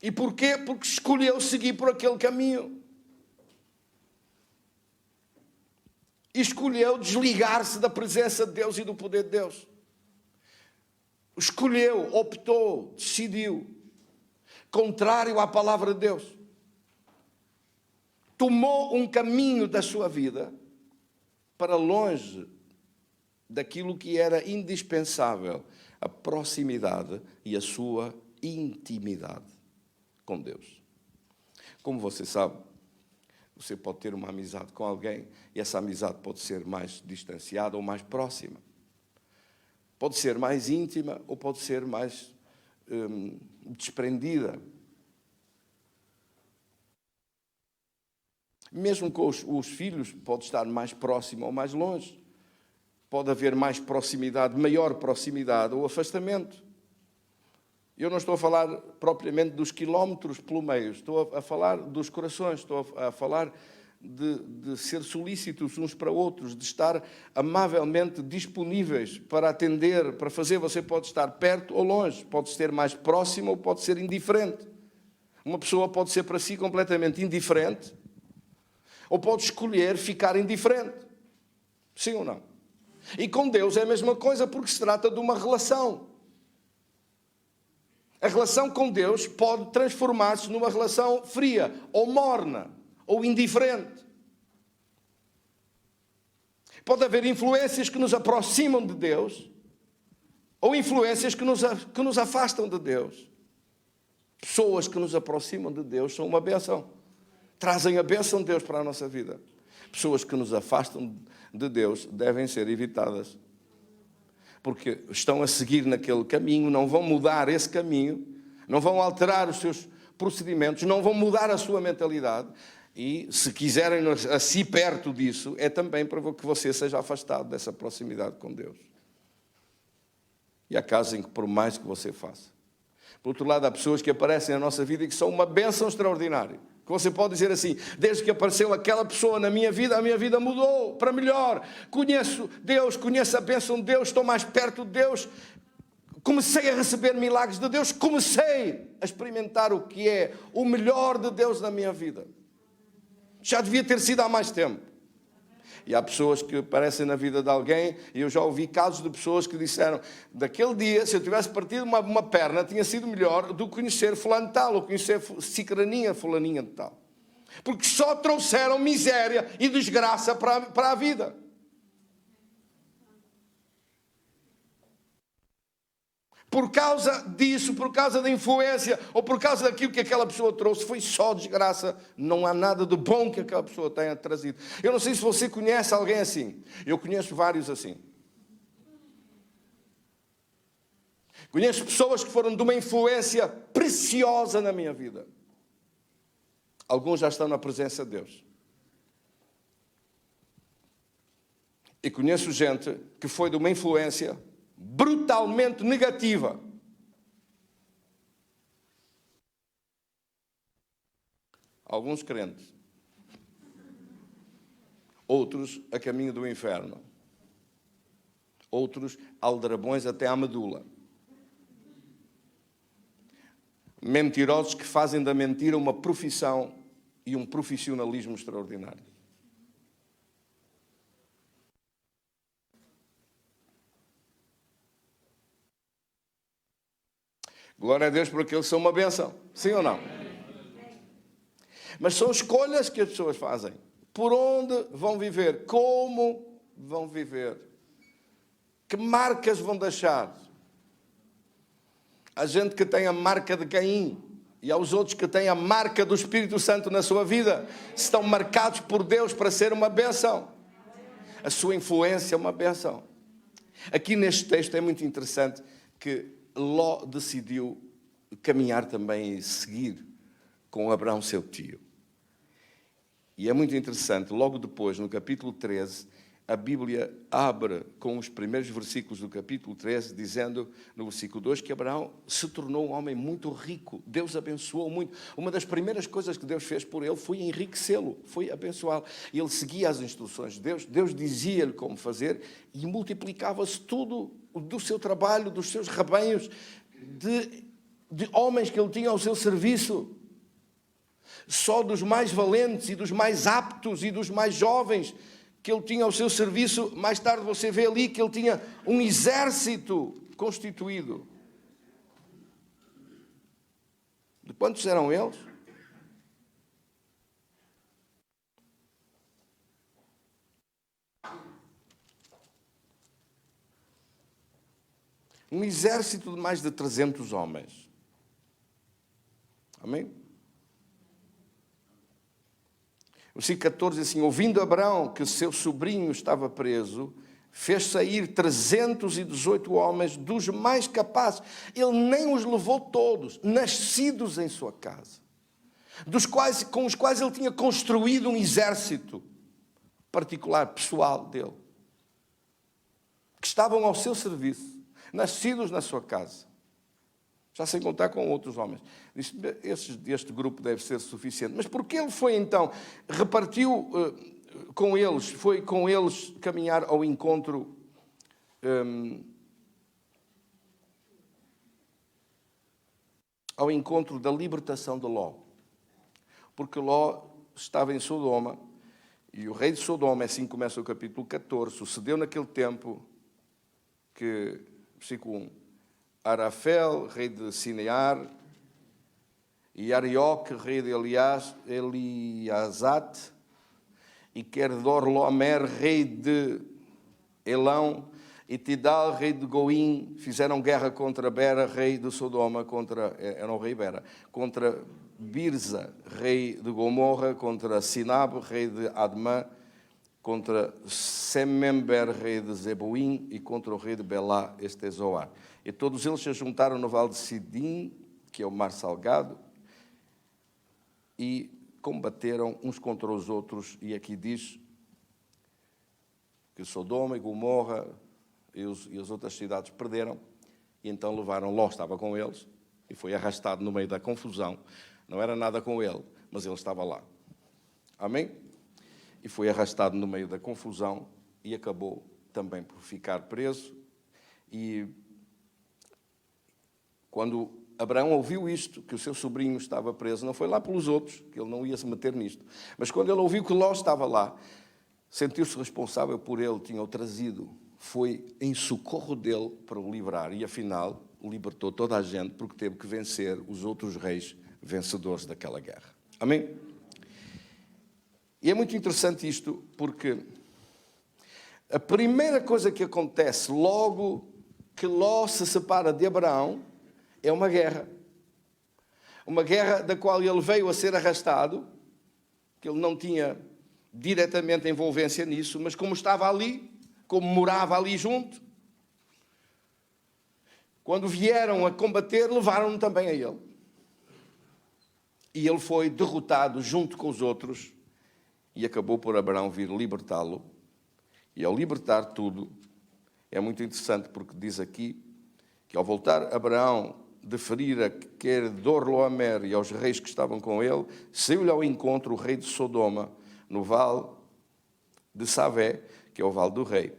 E porquê? Porque escolheu seguir por aquele caminho. E escolheu desligar-se da presença de Deus e do poder de Deus. Escolheu, optou, decidiu, contrário à palavra de Deus. Tomou um caminho da sua vida para longe daquilo que era indispensável, a proximidade e a sua intimidade com Deus. Como você sabe, Você pode ter uma amizade com alguém e essa amizade pode ser mais distanciada ou mais próxima. Pode ser mais íntima ou pode ser mais desprendida. Mesmo com os filhos, pode estar mais próximo ou mais longe. Pode haver mais proximidade, maior proximidade ou afastamento. Eu não estou a falar propriamente dos quilómetros pelo meio, estou a falar dos corações, estou a falar de ser solícitos uns para outros, de estar amavelmente disponíveis para atender, para fazer. Você pode estar perto ou longe, pode ser mais próximo ou pode ser indiferente. Uma pessoa pode ser para si completamente indiferente ou pode escolher ficar indiferente. Sim ou não? E com Deus é a mesma coisa, porque se trata de uma relação. A relação com Deus pode transformar-se numa relação fria, ou morna, ou indiferente. Pode haver influências que nos aproximam de Deus, ou influências que nos afastam de Deus. Pessoas que nos aproximam de Deus são uma bênção. Trazem a bênção de Deus para a nossa vida. Pessoas que nos afastam de Deus devem ser evitadas. Porque estão a seguir naquele caminho, não vão mudar esse caminho, não vão alterar os seus procedimentos, não vão mudar a sua mentalidade. E se quiserem a si perto disso, é também para que você seja afastado dessa proximidade com Deus. E há casos em que, por mais que você faça. Por outro lado, há pessoas que aparecem na nossa vida e que são uma bênção extraordinária. Que você pode dizer assim: desde que apareceu aquela pessoa na minha vida, a minha vida mudou para melhor. Conheço Deus, conheço a bênção de Deus, estou mais perto de Deus. Comecei a receber milagres de Deus, comecei a experimentar o que é o melhor de Deus na minha vida. Já devia ter sido há mais tempo. E há pessoas que aparecem na vida de alguém, e eu já ouvi casos de pessoas que disseram: daquele dia, se eu tivesse partido uma perna, tinha sido melhor do que conhecer fulano de tal, ou conhecer cicraninha, fulaninha de tal. Porque só trouxeram miséria e desgraça para a vida. Por causa disso, por causa da influência, ou por causa daquilo que aquela pessoa trouxe, foi só desgraça. Não há nada de bom que aquela pessoa tenha trazido. Eu não sei se você conhece alguém assim. Eu conheço vários assim. Conheço pessoas que foram de uma influência preciosa na minha vida. Alguns já estão na presença de Deus. E conheço gente que foi de uma influência brutalmente negativa. Alguns crentes. Outros a caminho do inferno. Outros aldrabões até à medula. Mentirosos que fazem da mentira uma profissão e um profissionalismo extraordinário. Glória a Deus por aqueles que são uma bênção. Sim ou não? Mas são escolhas que as pessoas fazem. Por onde vão viver? Como vão viver? Que marcas vão deixar? Há gente que tem a marca de Caim. E há os outros que têm a marca do Espírito Santo na sua vida. Estão marcados por Deus para ser uma bênção. A sua influência é uma bênção. Aqui neste texto é muito interessante que Ló decidiu caminhar também e seguir com Abraão, seu tio. E é muito interessante, logo depois, no capítulo 13, a Bíblia abre com os primeiros versículos do capítulo 13, dizendo, no versículo 2, que Abraão se tornou um homem muito rico. Deus abençoou muito. Uma das primeiras coisas que Deus fez por ele foi enriquecê-lo, foi abençoá-lo. Ele seguia as instruções de Deus, Deus dizia-lhe como fazer e multiplicava-se tudo do seu trabalho, dos seus rebanhos, de homens que ele tinha ao seu serviço. Só dos mais valentes e dos mais aptos e dos mais jovens que ele tinha ao seu serviço. Mais tarde você vê ali que ele tinha um exército constituído. De quantos eram eles? Um exército de mais de 300 homens. Amém? Versículo 14 diz assim: ouvindo Abraão que seu sobrinho estava preso, fez sair 318 homens dos mais capazes. Ele nem os levou todos, nascidos em sua casa, com os quais ele tinha construído um exército particular, pessoal dele, que estavam ao seu serviço, nascidos na sua casa, já sem contar com outros homens. Este grupo deve ser suficiente. Mas por que ele foi então, repartiu com eles, foi com eles caminhar ao encontro da libertação de Ló? Porque Ló estava em Sodoma, e o rei de Sodoma, assim começa o capítulo 14, sucedeu naquele tempo que, versículo 1, Arafel, rei de Sinear, e Arioque, rei de Eliasate, e Querdor-Lomer, rei de Elão, e Tidal, rei de Goim, fizeram guerra contra Bera, rei de Sodoma, era o rei Bera, contra Birza, rei de Gomorra, contra Sinab, rei de Admã, contra Semember, rei de Zeboim, e contra o rei de Belá, este é Zoar. E todos eles se juntaram no vale de Sidim, que é o mar salgado, e combateram uns contra os outros. E aqui diz que Sodoma e Gomorra e as outras cidades perderam, e então levaram Ló, estava com eles, e foi arrastado no meio da confusão. Não era nada com ele, mas ele estava lá. Amém? E foi arrastado no meio da confusão e acabou também por ficar preso. E quando Abraão ouviu isto, que o seu sobrinho estava preso, não foi lá pelos outros, que ele não ia se meter nisto, mas quando ele ouviu que Ló estava lá, sentiu-se responsável por ele, tinha-o trazido, foi em socorro dele para o livrar, e afinal libertou toda a gente, porque teve que vencer os outros reis vencedores daquela guerra. Amém? E é muito interessante isto, porque a primeira coisa que acontece logo que Ló se separa de Abraão é uma guerra. Uma guerra da qual ele veio a ser arrastado, que ele não tinha diretamente envolvência nisso, mas como estava ali, como morava ali junto, quando vieram a combater, levaram-no também a ele. E ele foi derrotado junto com os outros e acabou por Abraão vir libertá-lo. E ao libertar tudo, é muito interessante porque diz aqui que ao voltar Abraão de ferir a Querdor-Lomer e aos reis que estavam com ele, saiu-lhe ao encontro o rei de Sodoma, no vale de Savé, que é o vale do rei.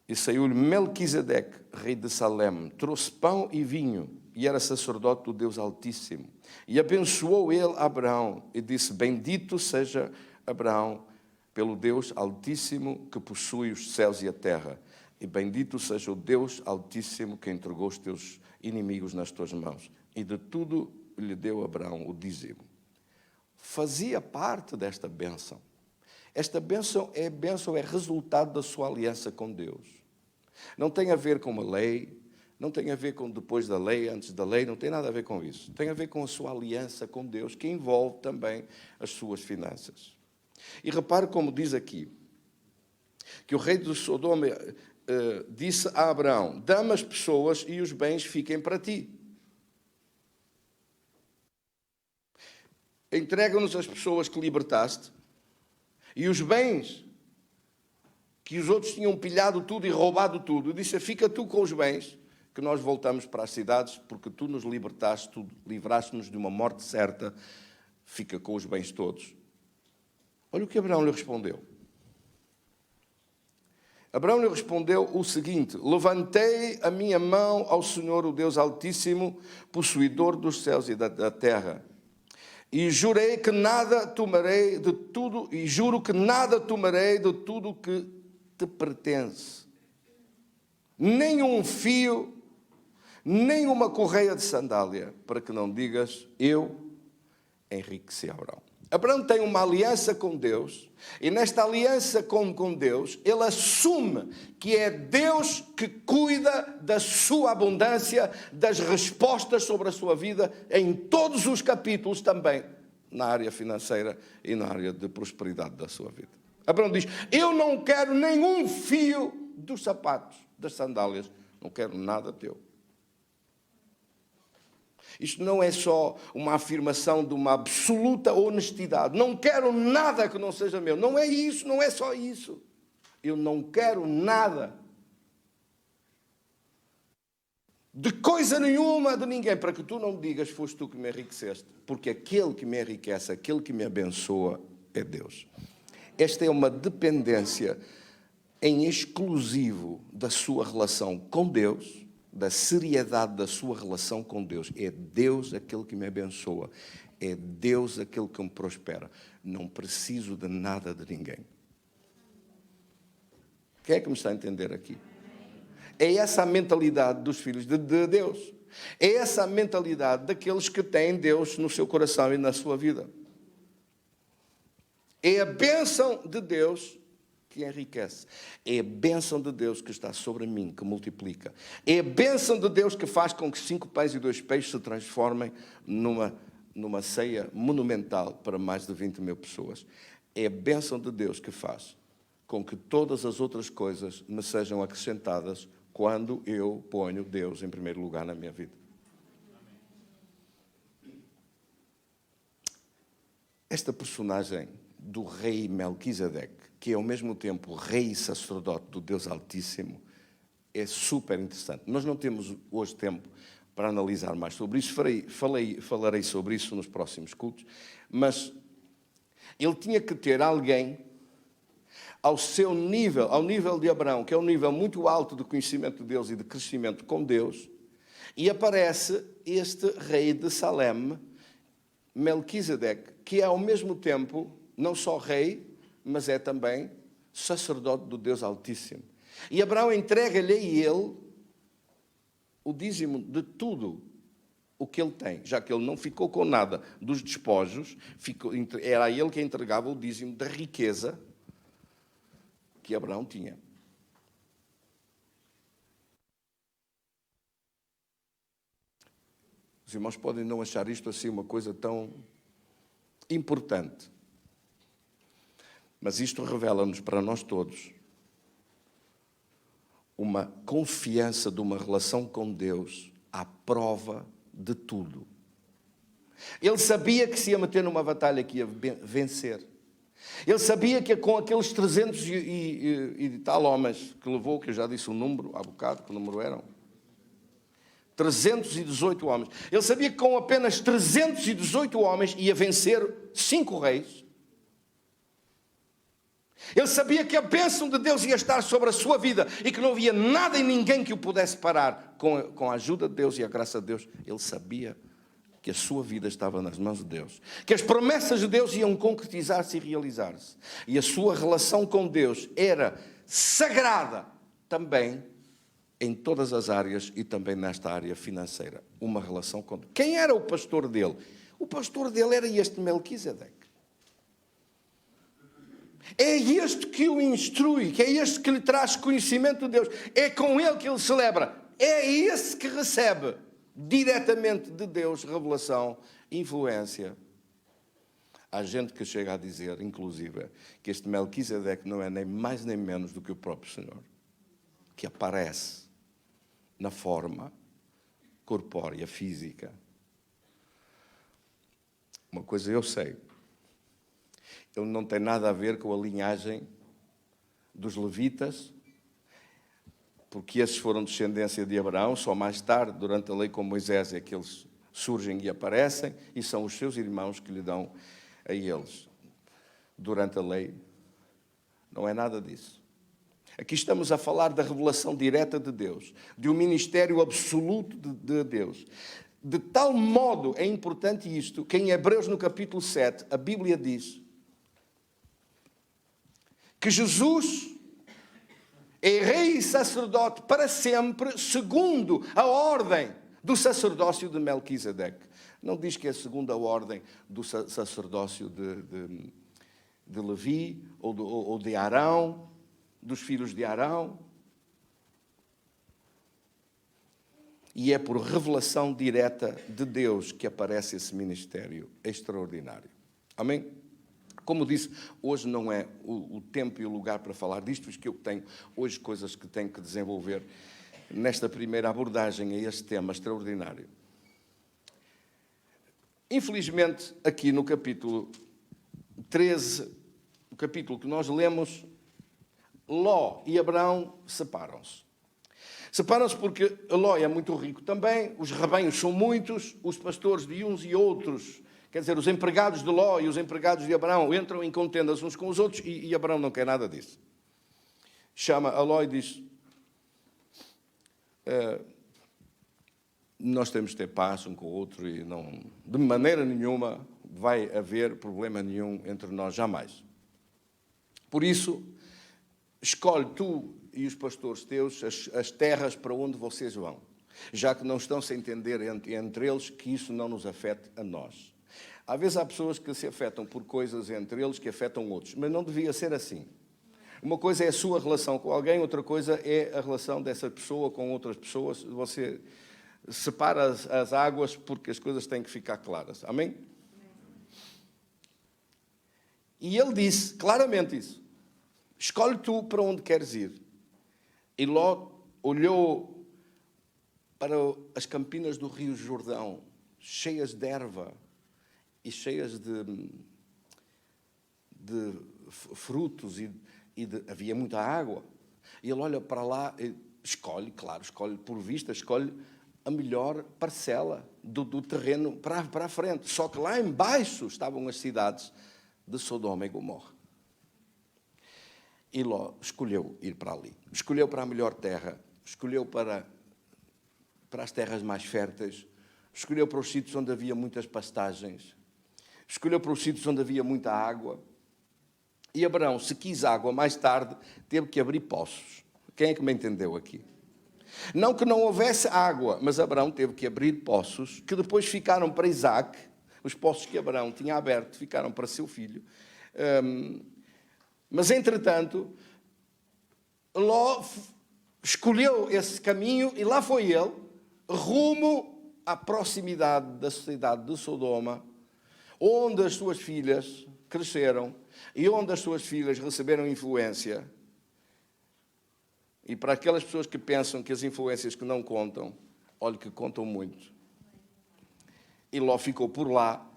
E saiu-lhe Melquisedeque, rei de Salem, trouxe pão e vinho, e era sacerdote do Deus Altíssimo. E abençoou ele Abraão, e disse: bendito seja Abraão pelo Deus Altíssimo que possui os céus e a terra. E bendito seja o Deus Altíssimo que entregou os teus inimigos nas tuas mãos. E de tudo lhe deu Abraão o dízimo. Fazia parte desta bênção. Esta bênção é resultado da sua aliança com Deus. Não tem a ver com uma lei, não tem a ver com depois da lei, antes da lei, não tem nada a ver com isso. Tem a ver com a sua aliança com Deus, que envolve também as suas finanças. E repare como diz aqui, que o rei de Sodoma disse a Abraão: dá-me as pessoas e os bens fiquem para ti. Entrega-nos as pessoas que libertaste e os bens que os outros tinham pilhado tudo e roubado tudo. Disse: fica tu com os bens, que nós voltamos para as cidades, porque tu nos libertaste, tu livraste-nos de uma morte certa, fica com os bens todos. Olha o que Abraão lhe respondeu. Abraão lhe respondeu o seguinte: levantei a minha mão ao Senhor, o Deus Altíssimo, possuidor dos céus e da terra, e jurei que nada tomarei de tudo, e juro que nada tomarei de tudo que te pertence, nem um fio, nem uma correia de sandália, para que não digas: eu enriqueci Abraão. Abraão tem uma aliança com Deus, e nesta aliança com Deus, ele assume que é Deus que cuida da sua abundância, das respostas sobre a sua vida, em todos os capítulos também na área financeira e na área de prosperidade da sua vida. Abraão diz: eu não quero nenhum fio dos sapatos, das sandálias, não quero nada teu. Isto não é só uma afirmação de uma absoluta honestidade. Não quero nada que não seja meu. Não é isso, não é só isso. Eu não quero nada de coisa nenhuma de ninguém, para que tu não me digas: foste tu que me enriqueceste. Porque aquele que me enriquece, aquele que me abençoa é Deus. Esta é uma dependência em exclusivo da sua relação com Deus, da seriedade da sua relação com Deus. É Deus aquele que me abençoa. É Deus aquele que me prospera. Não preciso de nada de ninguém. Quem é que me está a entender aqui? É essa a mentalidade dos filhos de Deus. É essa a mentalidade daqueles que têm Deus no seu coração e na sua vida. É a bênção de Deus que enriquece. É a bênção de Deus que está sobre mim, que multiplica. É a bênção de Deus que faz com que 5 pães e 2 peixes se transformem numa ceia monumental para mais de 20 mil pessoas. É a bênção de Deus que faz com que todas as outras coisas me sejam acrescentadas quando eu ponho Deus em primeiro lugar na minha vida. Esta personagem do rei Melquisedeque, que é ao mesmo tempo rei e sacerdote do Deus Altíssimo, é super interessante. Nós não temos hoje tempo para analisar mais sobre isso. Falarei sobre isso nos próximos cultos. Mas ele tinha que ter alguém ao seu nível, ao nível de Abraão, que é um nível muito alto de conhecimento de Deus e de crescimento com Deus, e aparece este rei de Salem, Melquisedeque, que é ao mesmo tempo não só rei, mas é também sacerdote do Deus Altíssimo. E Abraão entrega-lhe a ele o dízimo de tudo o que ele tem, já que ele não ficou com nada dos despojos, era ele que entregava o dízimo da riqueza que Abraão tinha. Os irmãos podem não achar isto assim uma coisa tão importante, mas isto revela-nos para nós todos uma confiança de uma relação com Deus à prova de tudo. Ele sabia que se ia meter numa batalha que ia vencer. Ele sabia que com aqueles 300 e tal homens que levou, que eu já disse o número há bocado, que número eram? 318 homens. Ele sabia que com apenas 318 homens ia vencer 5 reis. Ele sabia que a bênção de Deus ia estar sobre a sua vida e que não havia nada e ninguém que o pudesse parar. Com a ajuda de Deus e a graça de Deus, ele sabia que a sua vida estava nas mãos de Deus, que as promessas de Deus iam concretizar-se e realizar-se. E a sua relação com Deus era sagrada também em todas as áreas e também nesta área financeira. Uma relação com Deus. Quem era o pastor dele? O pastor dele era este Melquisedeque. É este que o instrui, que é este que lhe traz conhecimento de Deus. É com ele que ele celebra. É esse que recebe diretamente de Deus revelação, influência. Há gente que chega a dizer, inclusive, que este Melquisedeque não é nem mais nem menos do que o próprio Senhor, que aparece na forma corpórea, física. Uma coisa eu sei, ele não tem nada a ver com a linhagem dos levitas, porque esses foram descendência de Abraão, só mais tarde, durante a lei com Moisés, é que eles surgem e aparecem, e são os seus irmãos que lhe dão a eles. Durante a lei, não é nada disso. Aqui estamos a falar da revelação direta de Deus, de um ministério absoluto de Deus. De tal modo é importante isto, que em Hebreus, no capítulo 7, a Bíblia diz que Jesus é rei e sacerdote para sempre, segundo a ordem do sacerdócio de Melquisedeque. Não diz que é segundo a ordem do sacerdócio de Levi ou de Arão, dos filhos de Arão. E é por revelação direta de Deus que aparece esse ministério extraordinário. Amém? Como disse, hoje não é o tempo e o lugar para falar disto, porque eu tenho hoje coisas que tenho que desenvolver nesta primeira abordagem a este tema extraordinário. Infelizmente, aqui no capítulo 13, o capítulo que nós lemos, Ló e Abraão separam-se. Separam-se porque Ló é muito rico também, os rebanhos são muitos, os pastores de uns e outros, quer dizer, os empregados de Ló e os empregados de Abraão entram em contendas uns com os outros e Abraão não quer nada disso. Chama a Ló e diz, nós temos de ter paz um com o outro e não, de maneira nenhuma vai haver problema nenhum entre nós, jamais. Por isso, escolhe tu e os pastores teus as terras para onde vocês vão, já que não estão-se a entender entre eles que isso não nos afete a nós. Às vezes há pessoas que se afetam por coisas entre eles que afetam outros, mas não devia ser assim. Uma coisa é a sua relação com alguém, outra coisa é a relação dessa pessoa com outras pessoas. Você separa as águas porque as coisas têm que ficar claras. Amém? E ele disse claramente isso. Escolhe tu para onde queres ir. E Ló olhou para as campinas do rio Jordão, cheias de erva e cheias de frutos havia muita água. E ele olha para lá e escolhe por vista, escolhe a melhor parcela do terreno para a frente. Só que lá embaixo estavam as cidades de Sodoma e Gomorra. E Ló escolheu ir para ali. Escolheu para a melhor terra. Escolheu para as terras mais férteis. Escolheu para os sítios onde havia muitas pastagens. Escolheu para os sítios onde havia muita água. E Abraão, se quis água mais tarde, teve que abrir poços. Quem é que me entendeu aqui? Não que não houvesse água, mas Abraão teve que abrir poços, que depois ficaram para Isaac. Os poços que Abraão tinha aberto ficaram para seu filho. Mas, entretanto, Ló escolheu esse caminho e lá foi ele, rumo à proximidade da cidade de Sodoma, onde as suas filhas cresceram e onde as suas filhas receberam influência. E para aquelas pessoas que pensam que as influências que não contam, olha que contam muito. E Ló ficou por lá,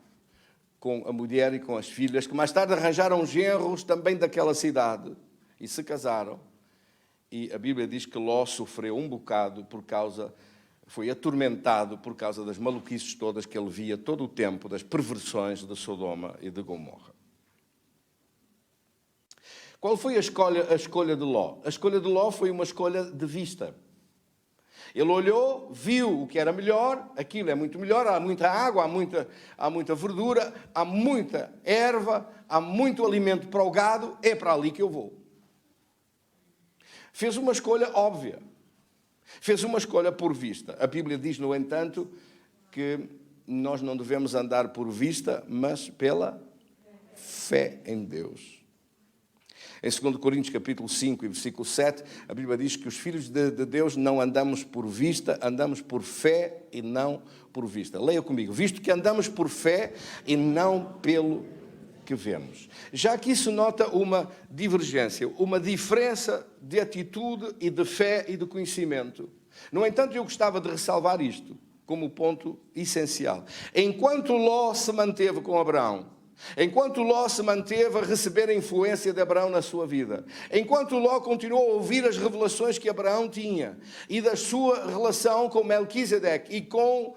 com a mulher e com as filhas, que mais tarde arranjaram genros também daquela cidade e se casaram. E a Bíblia diz que Ló sofreu um bocado foi atormentado por causa das maluquices todas que ele via todo o tempo, das perversões de Sodoma e de Gomorra. Qual foi a escolha de Ló? A escolha de Ló foi uma escolha de vista. Ele olhou, viu o que era melhor, aquilo é muito melhor, há muita água, há muita verdura, há muita erva, há muito alimento para o gado, é para ali que eu vou. Fez uma escolha óbvia. Fez uma escolha por vista. A Bíblia diz, no entanto, que nós não devemos andar por vista, mas pela fé em Deus. Em 2 Coríntios capítulo 5 e versículo 7, a Bíblia diz que os filhos de Deus não andamos por vista, andamos por fé e não por vista. Leia comigo. Visto que andamos por fé e não pelo que vemos. Já aqui se nota uma divergência, uma diferença de atitude e de fé e de conhecimento. No entanto, eu gostava de ressalvar isto como ponto essencial. Enquanto Ló se manteve com Abraão, enquanto Ló se manteve a receber a influência de Abraão na sua vida, enquanto Ló continuou a ouvir as revelações que Abraão tinha e da sua relação com Melquisedeque e com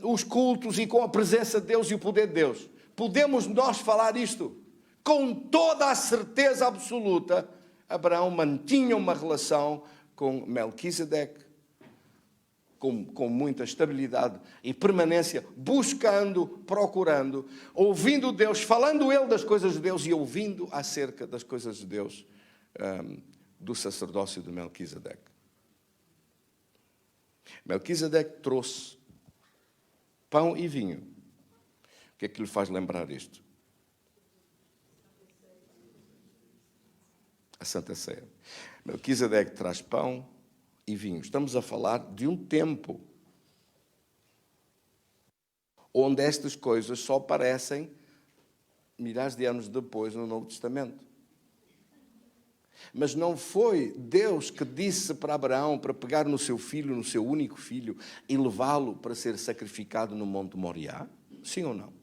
os cultos e com a presença de Deus e o poder de Deus, podemos nós falar isto com toda a certeza absoluta. Abraão mantinha uma relação com Melquisedeque com muita estabilidade e permanência, buscando, procurando, ouvindo Deus, falando ele das coisas de Deus e ouvindo acerca das coisas de Deus do sacerdócio de Melquisedeque. Melquisedeque trouxe pão e vinho. O que é que lhe faz lembrar isto? A Santa Ceia. Melquisedeque traz pão e vinho. Estamos a falar de um tempo onde estas coisas só aparecem milhares de anos depois no Novo Testamento. Mas não foi Deus que disse para Abraão para pegar no seu filho, no seu único filho, e levá-lo para ser sacrificado no Monte Moriá? Sim ou não?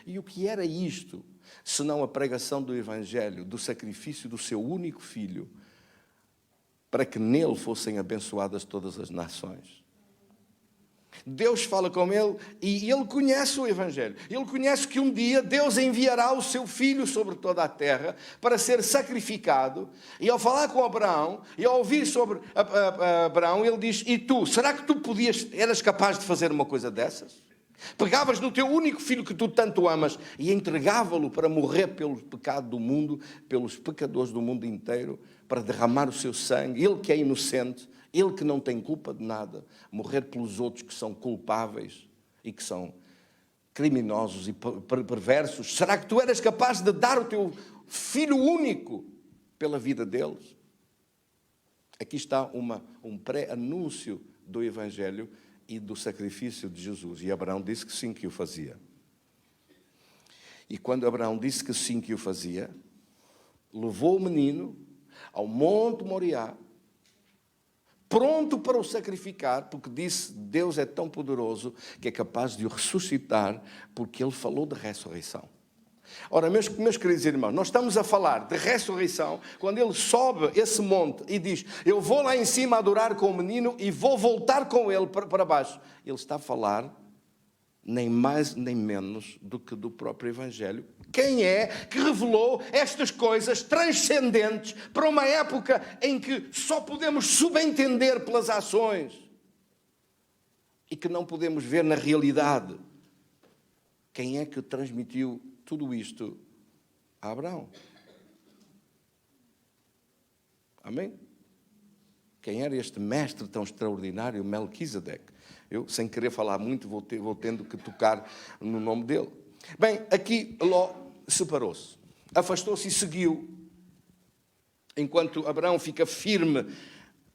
E o que era isto, senão a pregação do Evangelho, do sacrifício do seu único filho, para que nele fossem abençoadas todas as nações? Deus fala com ele e ele conhece o Evangelho. Ele conhece que um dia Deus enviará o seu filho sobre toda a terra para ser sacrificado. E ao falar com Abraão e ao ouvir sobre Abraão, ele diz: e tu, será que tu eras capaz de fazer uma coisa dessas? Pegavas no teu único filho que tu tanto amas e entregava-lo para morrer pelo pecado do mundo, pelos pecadores do mundo inteiro, para derramar o seu sangue, ele que é inocente, ele que não tem culpa de nada, morrer pelos outros que são culpáveis e que são criminosos e perversos. Será que tu eras capaz de dar o teu filho único pela vida deles? Aqui está um pré-anúncio do Evangelho e do sacrifício de Jesus. E Abraão disse que sim, que o fazia. E quando Abraão disse que sim, que o fazia, levou o menino ao Monte Moriá, pronto para o sacrificar, porque disse: Deus é tão poderoso que é capaz de o ressuscitar, porque ele falou de ressurreição. Ora, meus queridos irmãos, nós estamos a falar de ressurreição quando ele sobe esse monte e diz: eu vou lá em cima adorar com o menino e vou voltar com ele para baixo. Ele está a falar nem mais nem menos do que do próprio Evangelho. Quem é que revelou estas coisas transcendentes para uma época em que só podemos subentender pelas ações e que não podemos ver na realidade? Quem é que transmitiu tudo isto a Abraão? Amém? Quem era este mestre tão extraordinário, Melquisedeque? Eu, sem querer falar muito, vou tendo que tocar no nome dele. Bem, aqui Ló separou-se, afastou-se e seguiu. Enquanto Abraão fica firme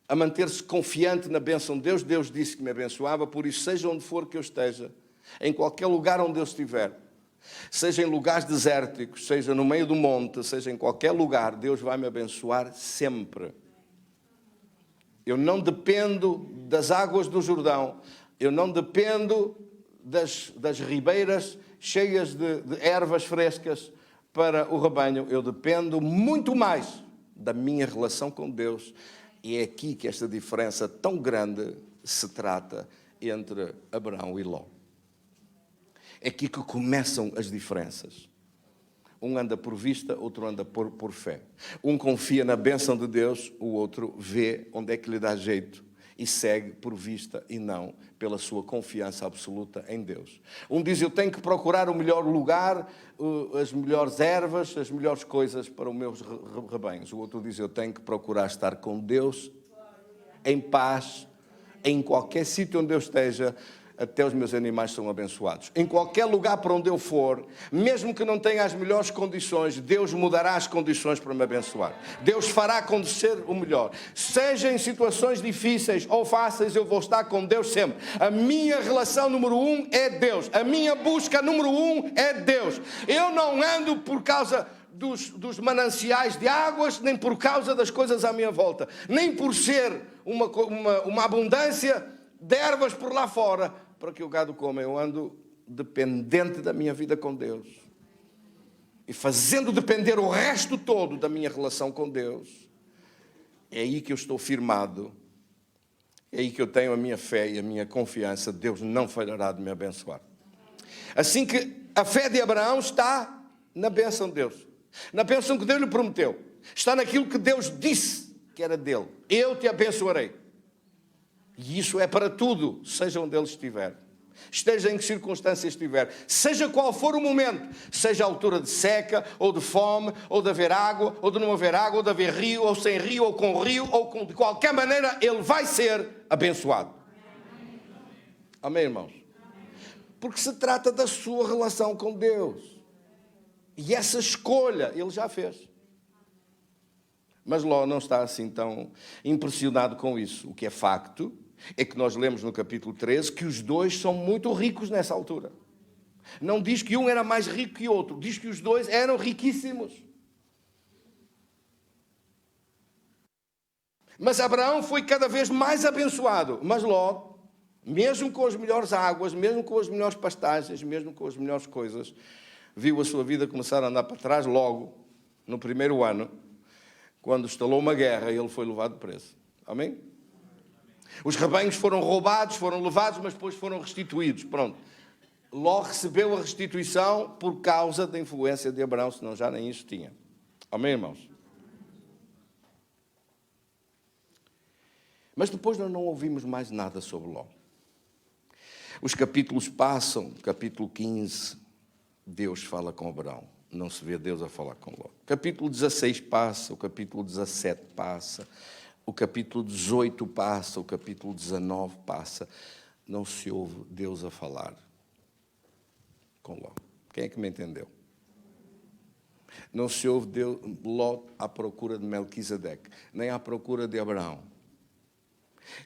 a manter-se confiante na bênção de Deus, Deus disse que me abençoava, por isso, seja onde for que eu esteja, em qualquer lugar onde eu estiver, seja em lugares desérticos, seja no meio do monte, seja em qualquer lugar, Deus vai me abençoar sempre. Eu não dependo das águas do Jordão, eu não dependo das ribeiras cheias de ervas frescas para o rebanho. Eu dependo muito mais da minha relação com Deus. E é aqui que esta diferença tão grande se trata entre Abraão e Ló. É aqui que começam as diferenças. Um anda por vista, outro anda por fé. Um confia na bênção de Deus, o outro vê onde é que lhe dá jeito e segue por vista e não pela sua confiança absoluta em Deus. Um diz: eu tenho que procurar o melhor lugar, as melhores ervas, as melhores coisas para os meus rebanhos. O outro diz: eu tenho que procurar estar com Deus em paz, em qualquer sítio onde eu esteja. Até os meus animais são abençoados. Em qualquer lugar para onde eu for, mesmo que não tenha as melhores condições, Deus mudará as condições para me abençoar. Deus fará acontecer o melhor. Seja em situações difíceis ou fáceis, eu vou estar com Deus sempre. A minha relação número 1 é Deus. A minha busca número 1 é Deus. Eu não ando por causa dos mananciais de águas, nem por causa das coisas à minha volta, nem por ser uma abundância de ervas por lá fora, para que o gado coma. Eu ando dependente da minha vida com Deus. E fazendo depender o resto todo da minha relação com Deus. É aí que eu estou firmado. É aí que eu tenho a minha fé e a minha confiança. Deus não falhará de me abençoar. Assim que a fé de Abraão está na bênção de Deus. Na bênção que Deus lhe prometeu. Está naquilo que Deus disse que era dele. Eu te abençoarei. E isso é para tudo, seja onde ele estiver. Esteja em que circunstâncias estiver. Seja qual for o momento. Seja a altura de seca, ou de fome, ou de haver água, ou de não haver água, ou de haver rio, ou sem rio, ou com rio, ou de qualquer maneira, ele vai ser abençoado. Amém, irmãos? Porque se trata da sua relação com Deus. E essa escolha ele já fez. Mas Ló não está assim tão impressionado com isso. O que é facto é que nós lemos no capítulo 13 que os dois são muito ricos nessa altura. Não diz que um era mais rico que o outro, diz que os dois eram riquíssimos. Mas Abraão foi cada vez mais abençoado. Mas Ló, mesmo com as melhores águas, mesmo com as melhores pastagens, mesmo com as melhores coisas, viu a sua vida começar a andar para trás logo, no primeiro ano, quando estalou uma guerra e ele foi levado preso. Amém? Os rebanhos foram roubados, foram levados, mas depois foram restituídos. Pronto. Ló recebeu a restituição por causa da influência de Abraão, senão já nem isso tinha. Amém, irmãos? Mas depois nós não ouvimos mais nada sobre Ló. Os capítulos passam, capítulo 15, Deus fala com Abraão. Não se vê Deus a falar com Ló. O capítulo 16 passa, o capítulo 17 passa, o capítulo 18 passa, o capítulo 19 passa. Não se ouve Deus a falar com Ló. Quem é que me entendeu? Não se ouve Deus, Ló à procura de Melquisedeque, nem à procura de Abraão,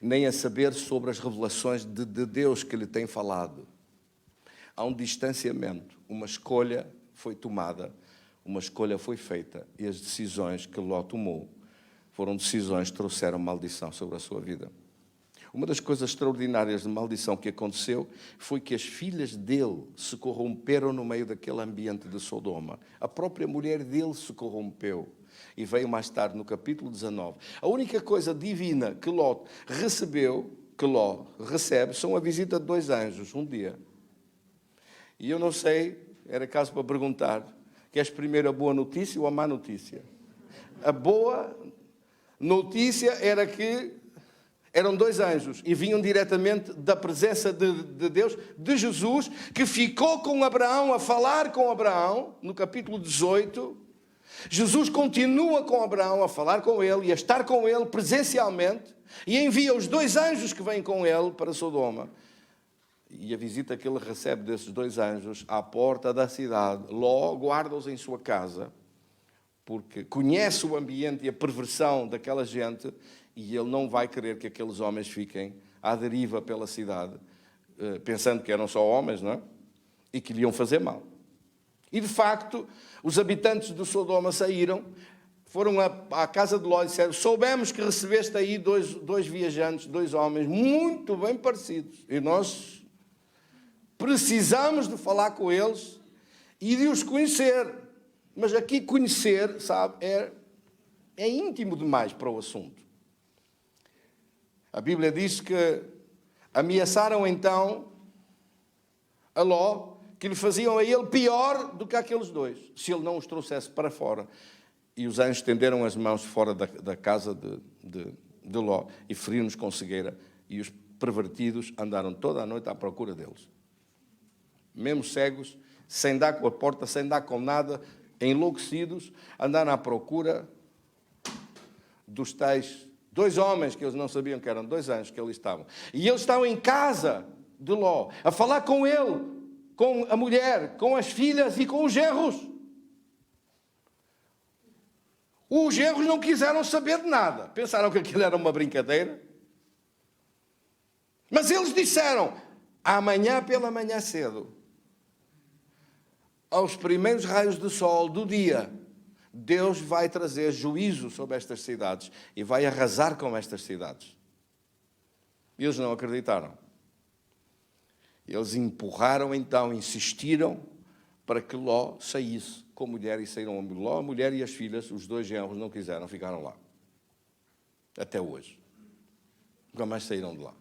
nem a saber sobre as revelações de Deus que lhe tem falado. Há um distanciamento, uma escolha foi tomada, uma escolha foi feita, e as decisões que Ló tomou foram decisões que trouxeram maldição sobre a sua vida. Uma das coisas extraordinárias de maldição que aconteceu foi que as filhas dele se corromperam no meio daquele ambiente de Sodoma. A própria mulher dele se corrompeu. E veio mais tarde no capítulo 19. A única coisa divina que Ló recebeu, que Ló recebe, são a visita de 2 anjos, um dia. E eu não sei, era caso para perguntar, queres primeiro a boa notícia ou a má notícia? A boa notícia era que eram 2 anjos e vinham diretamente da presença de Deus, de Jesus, que ficou com Abraão, a falar com Abraão, no capítulo 18. Jesus continua com Abraão a falar com ele e a estar com ele presencialmente e envia os 2 anjos que vêm com ele para Sodoma. E a visita que ele recebe desses 2 anjos à porta da cidade, Ló guarda-os em sua casa, porque conhece o ambiente e a perversão daquela gente e ele não vai querer que aqueles homens fiquem à deriva pela cidade, pensando que eram só homens, não é? E que lhe iam fazer mal. E, de facto, os habitantes de Sodoma saíram, foram à casa de Ló e disseram: soubemos que recebeste aí dois viajantes, 2 homens, muito bem parecidos. E nós precisamos de falar com eles e de os conhecer. Mas aqui conhecer, sabe, é íntimo demais para o assunto. A Bíblia diz que ameaçaram então a Ló, que lhe faziam a ele pior do que aqueles 2, se ele não os trouxesse para fora. E os anjos estenderam as mãos fora da casa de Ló e feriram-nos com cegueira. E os pervertidos andaram toda a noite à procura deles. Mesmo cegos, sem dar com a porta, sem dar com nada, enlouquecidos, andaram à procura dos tais 2 homens que eles não sabiam que eram 2 anjos que ali estavam. E eles estavam em casa de Ló, a falar com ele, com a mulher, com as filhas e com os genros. Os genros não quiseram saber de nada. Pensaram que aquilo era uma brincadeira. Mas eles disseram: amanhã pela manhã cedo, aos primeiros raios do sol do dia, Deus vai trazer juízo sobre estas cidades e vai arrasar com estas cidades. E eles não acreditaram. Eles empurraram então, insistiram para que Ló saísse com a mulher e saíram. Ló, a mulher e as filhas, os 2 genros, não quiseram, ficaram lá. Até hoje. Nunca mais saíram de lá.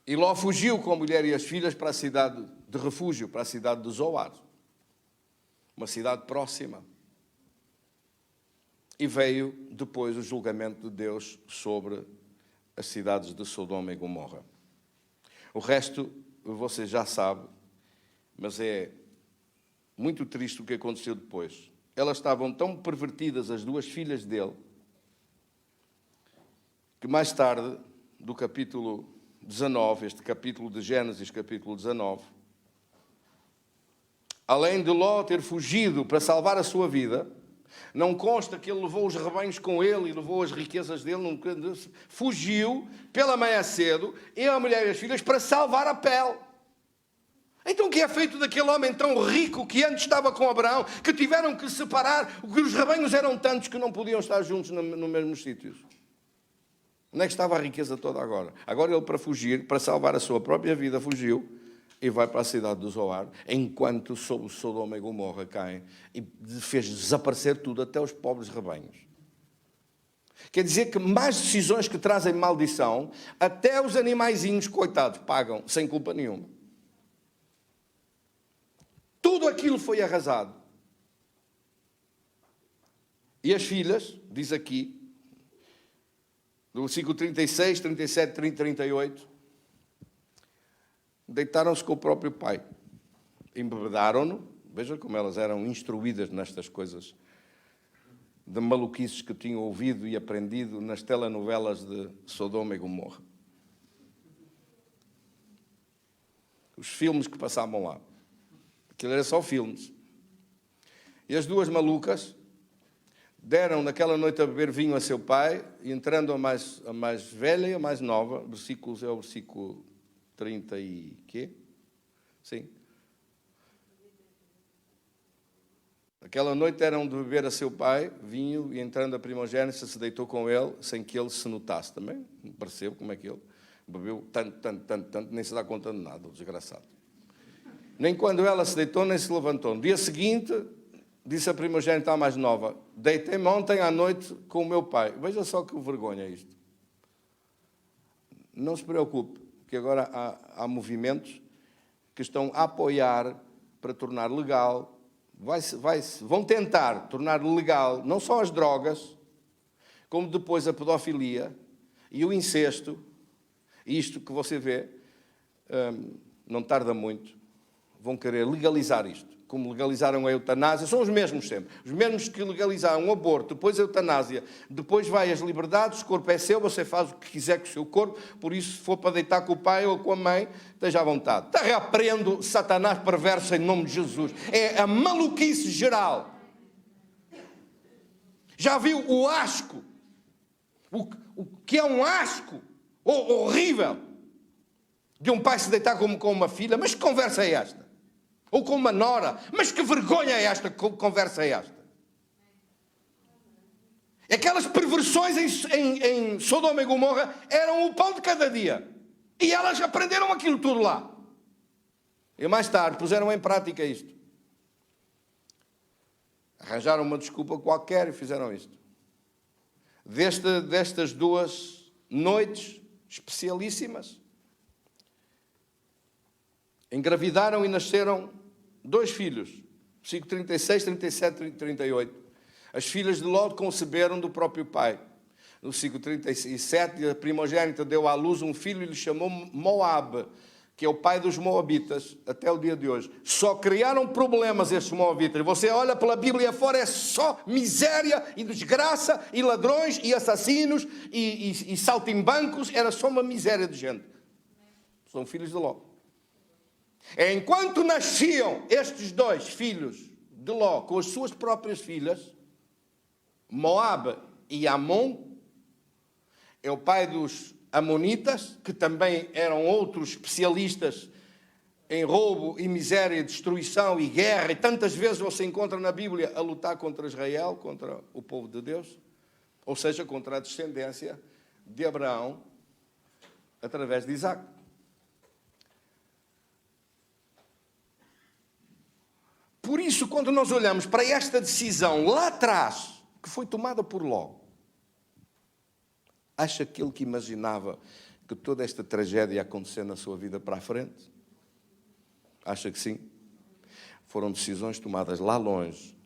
E Ló fugiu com a mulher e as filhas para a cidade de refúgio, para a cidade de Zoar. Uma cidade próxima. E veio depois o julgamento de Deus sobre as cidades de Sodoma e Gomorra. O resto você já sabe, mas é muito triste o que aconteceu depois. Elas estavam tão pervertidas, as 2 filhas dele, que mais tarde, do capítulo 19, este capítulo de Gênesis, capítulo 19, além de Ló ter fugido para salvar a sua vida, não consta que ele levou os rebanhos com ele e levou as riquezas dele, fugiu pela manhã cedo, e a mulher e as filhas, para salvar a pele. Então o que é feito daquele homem tão rico que antes estava com Abraão, que tiveram que separar, que os rebanhos eram tantos que não podiam estar juntos nos mesmos sítios? Onde é que estava a riqueza toda agora? Agora ele, para fugir, para salvar a sua própria vida, fugiu e vai para a cidade de Zoar, enquanto sobre Sodoma e Gomorra caem e fez desaparecer tudo, até os pobres rebanhos. Quer dizer que mais decisões que trazem maldição, até os animaizinhos, coitados, pagam sem culpa nenhuma. Tudo aquilo foi arrasado. E as filhas, diz aqui, no versículo 36, 37, 30, 38, deitaram-se com o próprio pai, embebedaram-no. Veja como elas eram instruídas nestas coisas de maluquices que tinham ouvido e aprendido nas telenovelas de Sodoma e Gomorra. Os filmes que passavam lá. Aquilo era só filmes. E as duas malucas deram naquela noite a beber vinho a seu pai, e entrando a mais velha e a mais nova, versículos, é o versículo 30 e quê? Sim. Aquela noite deram de beber a seu pai vinho, e entrando a primogênita se deitou com ele, sem que ele se notasse. Também não percebo como é que ele bebeu tanto, nem se dá conta de nada, o desgraçado. Nem quando ela se deitou, nem se levantou. No dia seguinte, disse a primogênita à mais nova: deitei-me ontem à noite com o meu pai. Veja só que vergonha isto. Não se preocupe, que agora há movimentos que estão a apoiar para tornar legal, vão tentar tornar legal não só as drogas, como depois a pedofilia e o incesto. Isto que você vê, não tarda muito, vão querer legalizar isto, como legalizaram a eutanásia. São os mesmos sempre, os mesmos que legalizaram o aborto, depois a eutanásia, depois vai as liberdades, o corpo é seu, você faz o que quiser com o seu corpo, por isso, se for para deitar com o pai ou com a mãe, esteja à vontade. Repreendo Satanás perverso em nome de Jesus. É a maluquice geral. Já viu o asco? O que é um asco horrível de um pai se deitar com uma filha? Mas que conversa é esta? Ou com uma nora? Mas que vergonha é esta? Que conversa é esta? Aquelas perversões em Sodoma e Gomorra eram o pão de cada dia. E elas aprenderam aquilo tudo lá. E mais tarde puseram em prática isto. Arranjaram uma desculpa qualquer e fizeram isto. Destas duas noites especialíssimas, engravidaram e nasceram 2 filhos, versículo 36, 37 e 38. As filhas de Ló conceberam do próprio pai. No versículo 37, a primogênita deu à luz um filho e lhe chamou Moabe, que é o pai dos moabitas, até o dia de hoje. Só criaram problemas estes moabitas. Você olha pela Bíblia fora, é só miséria e desgraça, e ladrões, e assassinos, e saltimbancos. Era só uma miséria de gente. São filhos de Ló. Enquanto nasciam estes 2 filhos de Ló com as suas próprias filhas, Moabe e Amon, é o pai dos amonitas, que também eram outros especialistas em roubo e miséria, destruição e guerra, e tantas vezes você encontra na Bíblia a lutar contra Israel, contra o povo de Deus, ou seja, contra a descendência de Abraão através de Isaac. Por isso, quando nós olhamos para esta decisão lá atrás, que foi tomada por Ló, acha que ele que imaginava que toda esta tragédia ia acontecer na sua vida para a frente? Acha que sim? Foram decisões tomadas lá longe,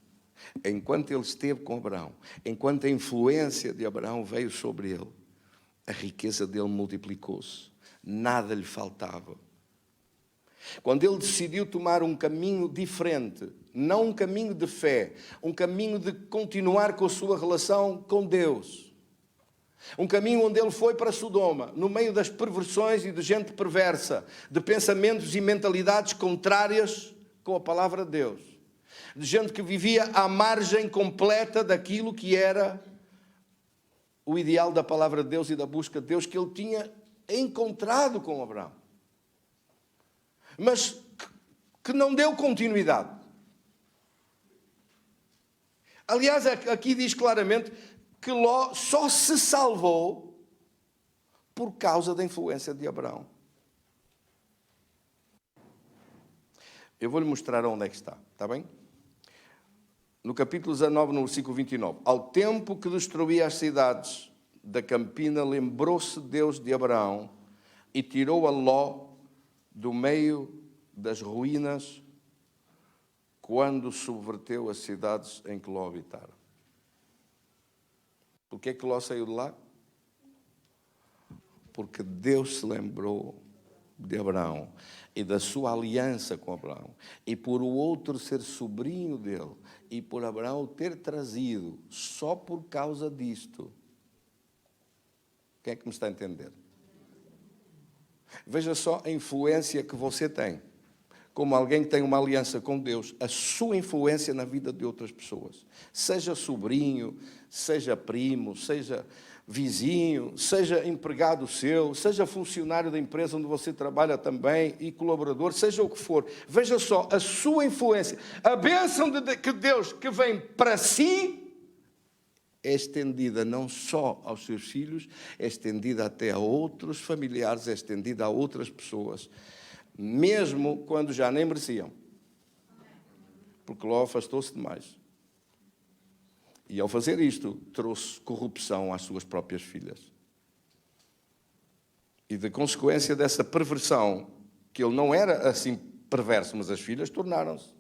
enquanto ele esteve com Abraão, enquanto a influência de Abraão veio sobre ele, a riqueza dele multiplicou-se, nada lhe faltava. Quando ele decidiu tomar um caminho diferente, não um caminho de fé, um caminho de continuar com a sua relação com Deus, um caminho onde ele foi para Sodoma, no meio das perversões e de gente perversa, de pensamentos e mentalidades contrárias com a palavra de Deus, de gente que vivia à margem completa daquilo que era o ideal da palavra de Deus e da busca de Deus que ele tinha encontrado com Abraão. Mas que não deu continuidade. Aliás, aqui diz claramente que Ló só se salvou por causa da influência de Abraão. Eu vou-lhe mostrar onde é que está bem? No capítulo 19, no versículo 29. Ao tempo que destruía as cidades da campina, lembrou-se Deus de Abraão e tirou a Ló do meio das ruínas quando subverteu as cidades em que Ló habitara. Por que é que Ló saiu de lá? Porque Deus se lembrou de Abraão e da sua aliança com Abraão, e por o outro ser sobrinho dele, e por Abraão ter trazido, só por causa disto. Quem é que me está a entender? Veja só a influência que você tem. Como alguém que tem uma aliança com Deus, a sua influência na vida de outras pessoas. Seja sobrinho, seja primo, seja vizinho, seja empregado seu, seja funcionário da empresa onde você trabalha também e colaborador, seja o que for. Veja só, a sua influência, a bênção de Deus que vem para si é estendida não só aos seus filhos, é estendida até a outros familiares, é estendida a outras pessoas, mesmo quando já nem mereciam, porque Ló afastou-se demais. E ao fazer isto, trouxe corrupção às suas próprias filhas. E de consequência dessa perversão, que ele não era assim perverso, mas as filhas tornaram-se.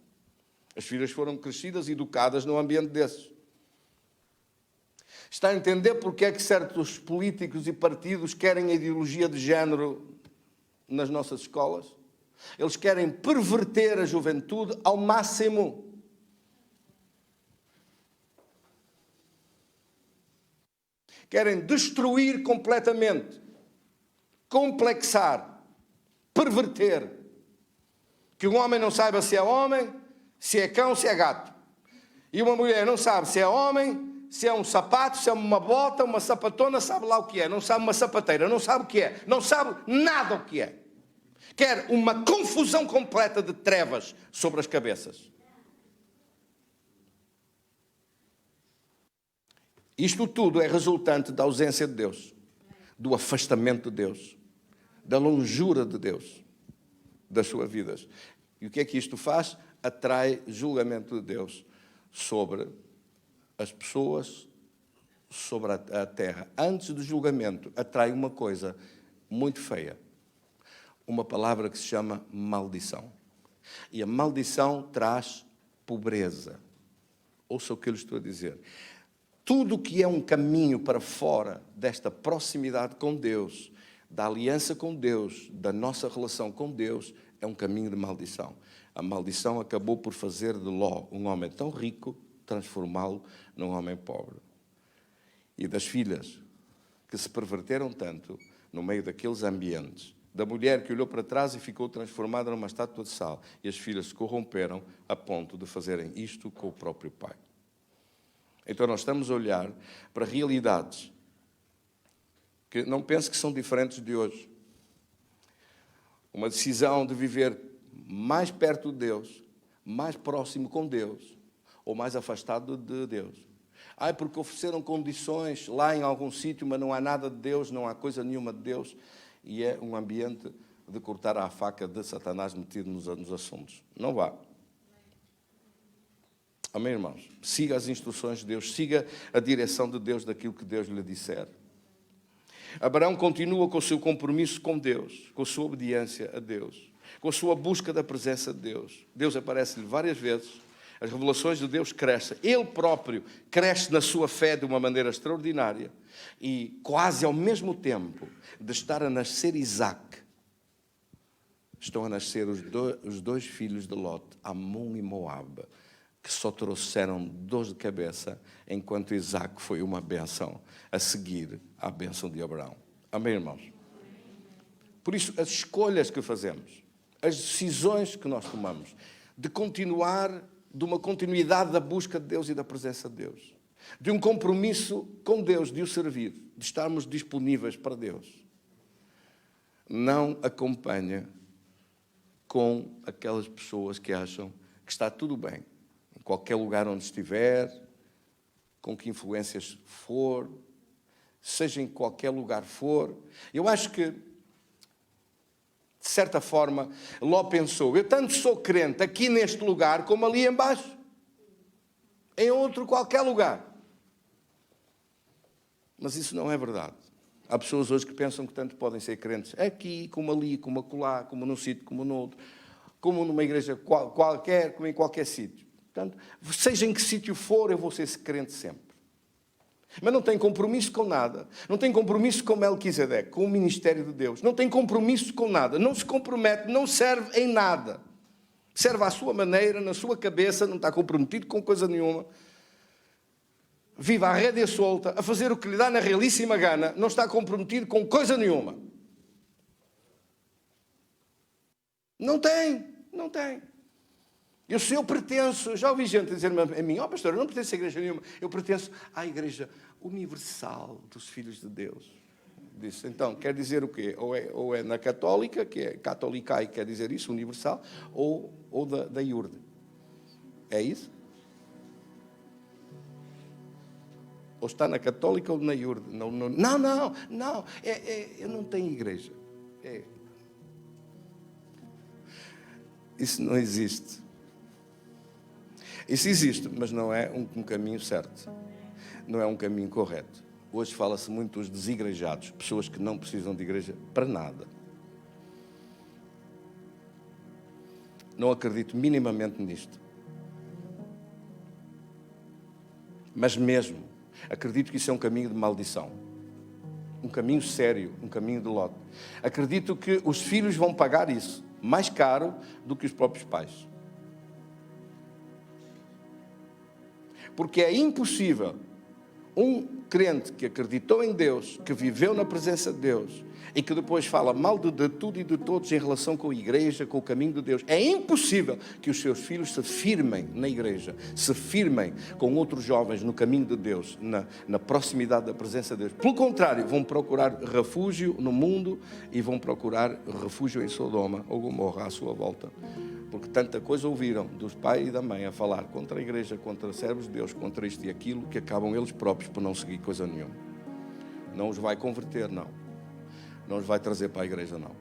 As filhas foram crescidas e educadas num ambiente desses. Está a entender porque é que certos políticos e partidos querem a ideologia de género nas nossas escolas? Eles querem perverter a juventude ao máximo. Querem destruir completamente, complexar, perverter. Que um homem não saiba se é homem, se é cão, se é gato. E uma mulher não sabe se é homem, se é um sapato, se é uma bota, uma sapatona, sabe lá o que é. Não sabe uma sapateira, não sabe o que é. Não sabe nada o que é. Quer uma confusão completa de trevas sobre as cabeças. Isto tudo é resultante da ausência de Deus, do afastamento de Deus, da longura de Deus das suas vidas. E o que é que isto faz? Atrai julgamento de Deus sobre as pessoas, sobre a terra. Antes do julgamento, atrai uma coisa muito feia. Uma palavra que se chama maldição. E a maldição traz pobreza. Ouça o que eu lhe estou a dizer. Tudo que é um caminho para fora desta proximidade com Deus, da aliança com Deus, da nossa relação com Deus, é um caminho de maldição. A maldição acabou por fazer de Ló um homem tão rico, transformá-lo num homem pobre. E das filhas que se perverteram tanto no meio daqueles ambientes, da mulher que olhou para trás e ficou transformada numa estátua de sal, e as filhas se corromperam a ponto de fazerem isto com o próprio pai. Então nós estamos a olhar para realidades que não penso que são diferentes de hoje. Uma decisão de viver mais perto de Deus, mais próximo com Deus, ou mais afastado de Deus. Porque ofereceram condições lá em algum sítio, mas não há nada de Deus, não há coisa nenhuma de Deus, e é um ambiente de cortar a faca de Satanás metido nos assuntos. Não vá. Amém, irmãos? Siga as instruções de Deus, siga a direção de Deus daquilo que Deus lhe disser. Abraão continua com o seu compromisso com Deus, com a sua obediência a Deus, com a sua busca da presença de Deus. Deus aparece-lhe várias vezes, as revelações de Deus crescem. Ele próprio cresce na sua fé de uma maneira extraordinária. E quase ao mesmo tempo de estar a nascer Isaac, estão a nascer os dois filhos de Lot, Amon e Moabe, que só trouxeram dores de cabeça, enquanto Isaac foi uma bênção a seguir à bênção de Abraão. Amém, irmãos? Por isso, as escolhas que fazemos, as decisões que nós tomamos, de continuar, de uma continuidade da busca de Deus e da presença de Deus, de um compromisso com Deus, de o servir, de estarmos disponíveis para Deus, não acompanha com aquelas pessoas que acham que está tudo bem, em qualquer lugar onde estiver, com que influências for, seja em qualquer lugar for. Eu acho que, de certa forma, Ló pensou, eu tanto sou crente aqui neste lugar como ali embaixo, em outro qualquer lugar. Mas isso não é verdade. Há pessoas hoje que pensam que tanto podem ser crentes aqui, como ali, como acolá, como num sítio, como no outro, como numa igreja qualquer, como em qualquer sítio. Portanto, seja em que sítio for, eu vou ser crente sempre. Mas não tem compromisso com nada. Não tem compromisso com Melquisedeque, com o ministério de Deus. Não tem compromisso com nada. Não se compromete, não serve em nada. Serve à sua maneira, na sua cabeça, não está comprometido com coisa nenhuma. Vive à rédea solta, a fazer o que lhe dá na realíssima gana, não está comprometido com coisa nenhuma. Não tem. Se eu pertenço, já ouvi gente dizer-me a mim, pastor, eu não pertenço a igreja nenhuma, eu pertenço à igreja universal dos filhos de Deus. Disse, então, quer dizer o quê? Ou é na católica, que é catolicai, quer dizer isso, universal, ou da IURD. É isso? Ou está na católica ou na IURD. Não. Eu não tenho igreja. Isso não existe. Isso existe, mas não é um caminho certo. Não é um caminho correto. Hoje fala-se muito dos desigrejados, pessoas que não precisam de igreja para nada. Não acredito minimamente nisto. Mas mesmo, acredito que isso é um caminho de maldição. Um caminho sério, um caminho de Ló. Acredito que os filhos vão pagar isso, mais caro do que os próprios pais. Porque é impossível um crente que acreditou em Deus, que viveu na presença de Deus e que depois fala mal de tudo e de todos em relação com a igreja, com o caminho de Deus, é impossível que os seus filhos se firmem na igreja, se firmem com outros jovens no caminho de Deus, na proximidade da presença de Deus. Pelo contrário, vão procurar refúgio no mundo e vão procurar refúgio em Sodoma ou Gomorra à sua volta. Porque tanta coisa ouviram dos pais e da mãe a falar contra a igreja, contra servos de Deus, contra isto e aquilo, que acabam eles próprios por não seguir coisa nenhuma. Não os vai converter, não. Não os vai trazer para a igreja, não.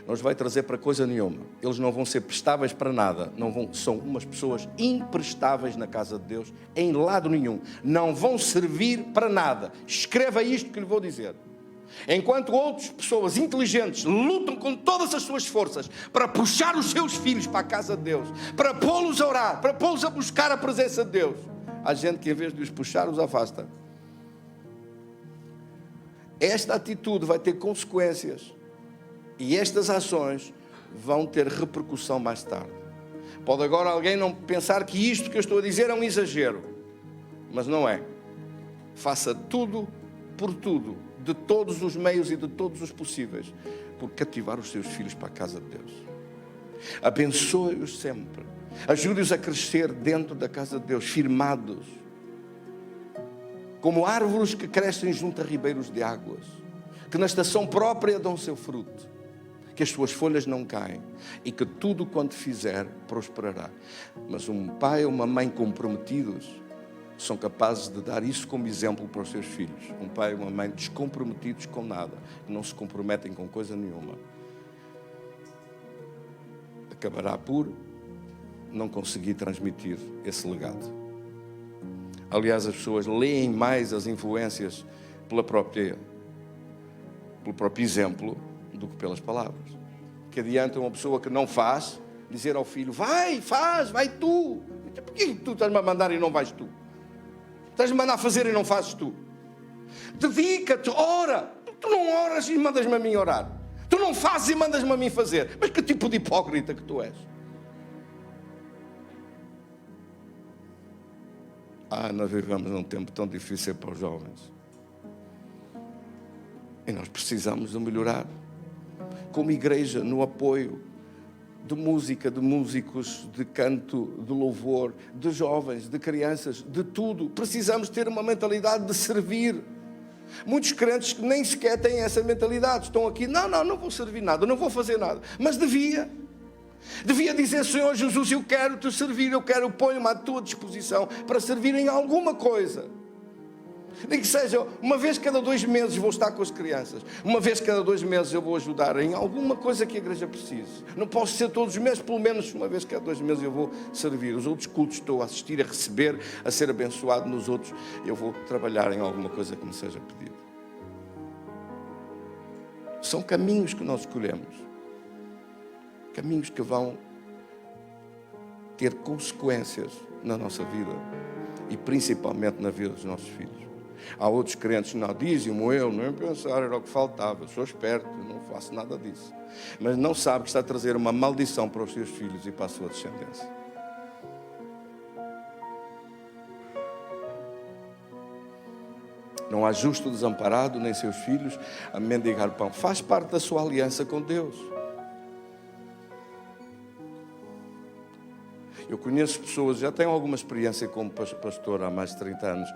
Não os vai trazer para coisa nenhuma. Eles não vão ser prestáveis para nada. São umas pessoas imprestáveis na casa de Deus, em lado nenhum. Não vão servir para nada. Escreva isto que lhe vou dizer. Enquanto outras pessoas inteligentes lutam com todas as suas forças para puxar os seus filhos para a casa de Deus, para pô-los a orar, para pô-los a buscar a presença de Deus, há gente que em vez de os puxar, os afasta. Esta atitude vai ter consequências e estas ações vão ter repercussão mais tarde. Pode agora alguém não pensar que isto que eu estou a dizer é um exagero, mas não é. Faça tudo por tudo, de todos os meios e de todos os possíveis, por cativar os seus filhos para a casa de Deus. Abençoe-os sempre. Ajude-os a crescer dentro da casa de Deus, firmados, como árvores que crescem junto a ribeiros de águas, que na estação própria dão seu fruto, que as suas folhas não caem e que tudo quanto fizer prosperará. Mas um pai ou uma mãe comprometidos são capazes de dar isso como exemplo para os seus filhos. Um pai e uma mãe descomprometidos com nada, que não se comprometem com coisa nenhuma, acabará por não conseguir transmitir esse legado. Aliás, as pessoas leem mais as influências pelo próprio exemplo do que pelas palavras. Que adianta uma pessoa que não faz dizer ao filho, vai tu. Por que tu estás-me a mandar e não vais tu? Estás-me a mandar fazer e não fazes tu. Dedica-te, ora. Tu não oras e mandas-me a mim orar. Tu não fazes e mandas-me a mim fazer. Mas que tipo de hipócrita que tu és? Nós vivemos num tempo tão difícil para os jovens. E nós precisamos de melhorar. Como igreja, no apoio de música, de músicos, de canto, de louvor, de jovens, de crianças, de tudo. Precisamos ter uma mentalidade de servir. Muitos crentes que nem sequer têm essa mentalidade. Estão aqui, não vou servir nada, não vou fazer nada. Mas devia. Devia dizer: Senhor Jesus, eu quero te servir, eu ponho-me à tua disposição para servir em alguma coisa. Nem que seja uma vez cada 2 meses vou estar com as crianças, uma vez cada 2 meses eu vou ajudar em alguma coisa que a igreja precise. Não posso ser todos os meses, pelo menos uma vez cada 2 meses eu vou servir. Os outros cultos estou a assistir, a receber, a ser abençoado. Nos outros eu vou trabalhar em alguma coisa que me seja pedido. São caminhos que nós escolhemos, caminhos que vão ter consequências na nossa vida e principalmente na vida dos nossos filhos. Há outros crentes que não dizem-me, eu nem pensar, era o que faltava, sou esperto, não faço nada disso. Mas não sabe que está a trazer uma maldição para os seus filhos e para a sua descendência. Não há justo desamparado, nem seus filhos a mendigar pão. Faz parte da sua aliança com Deus. Eu conheço pessoas, já tenho alguma experiência como pastor há mais de 30 anos.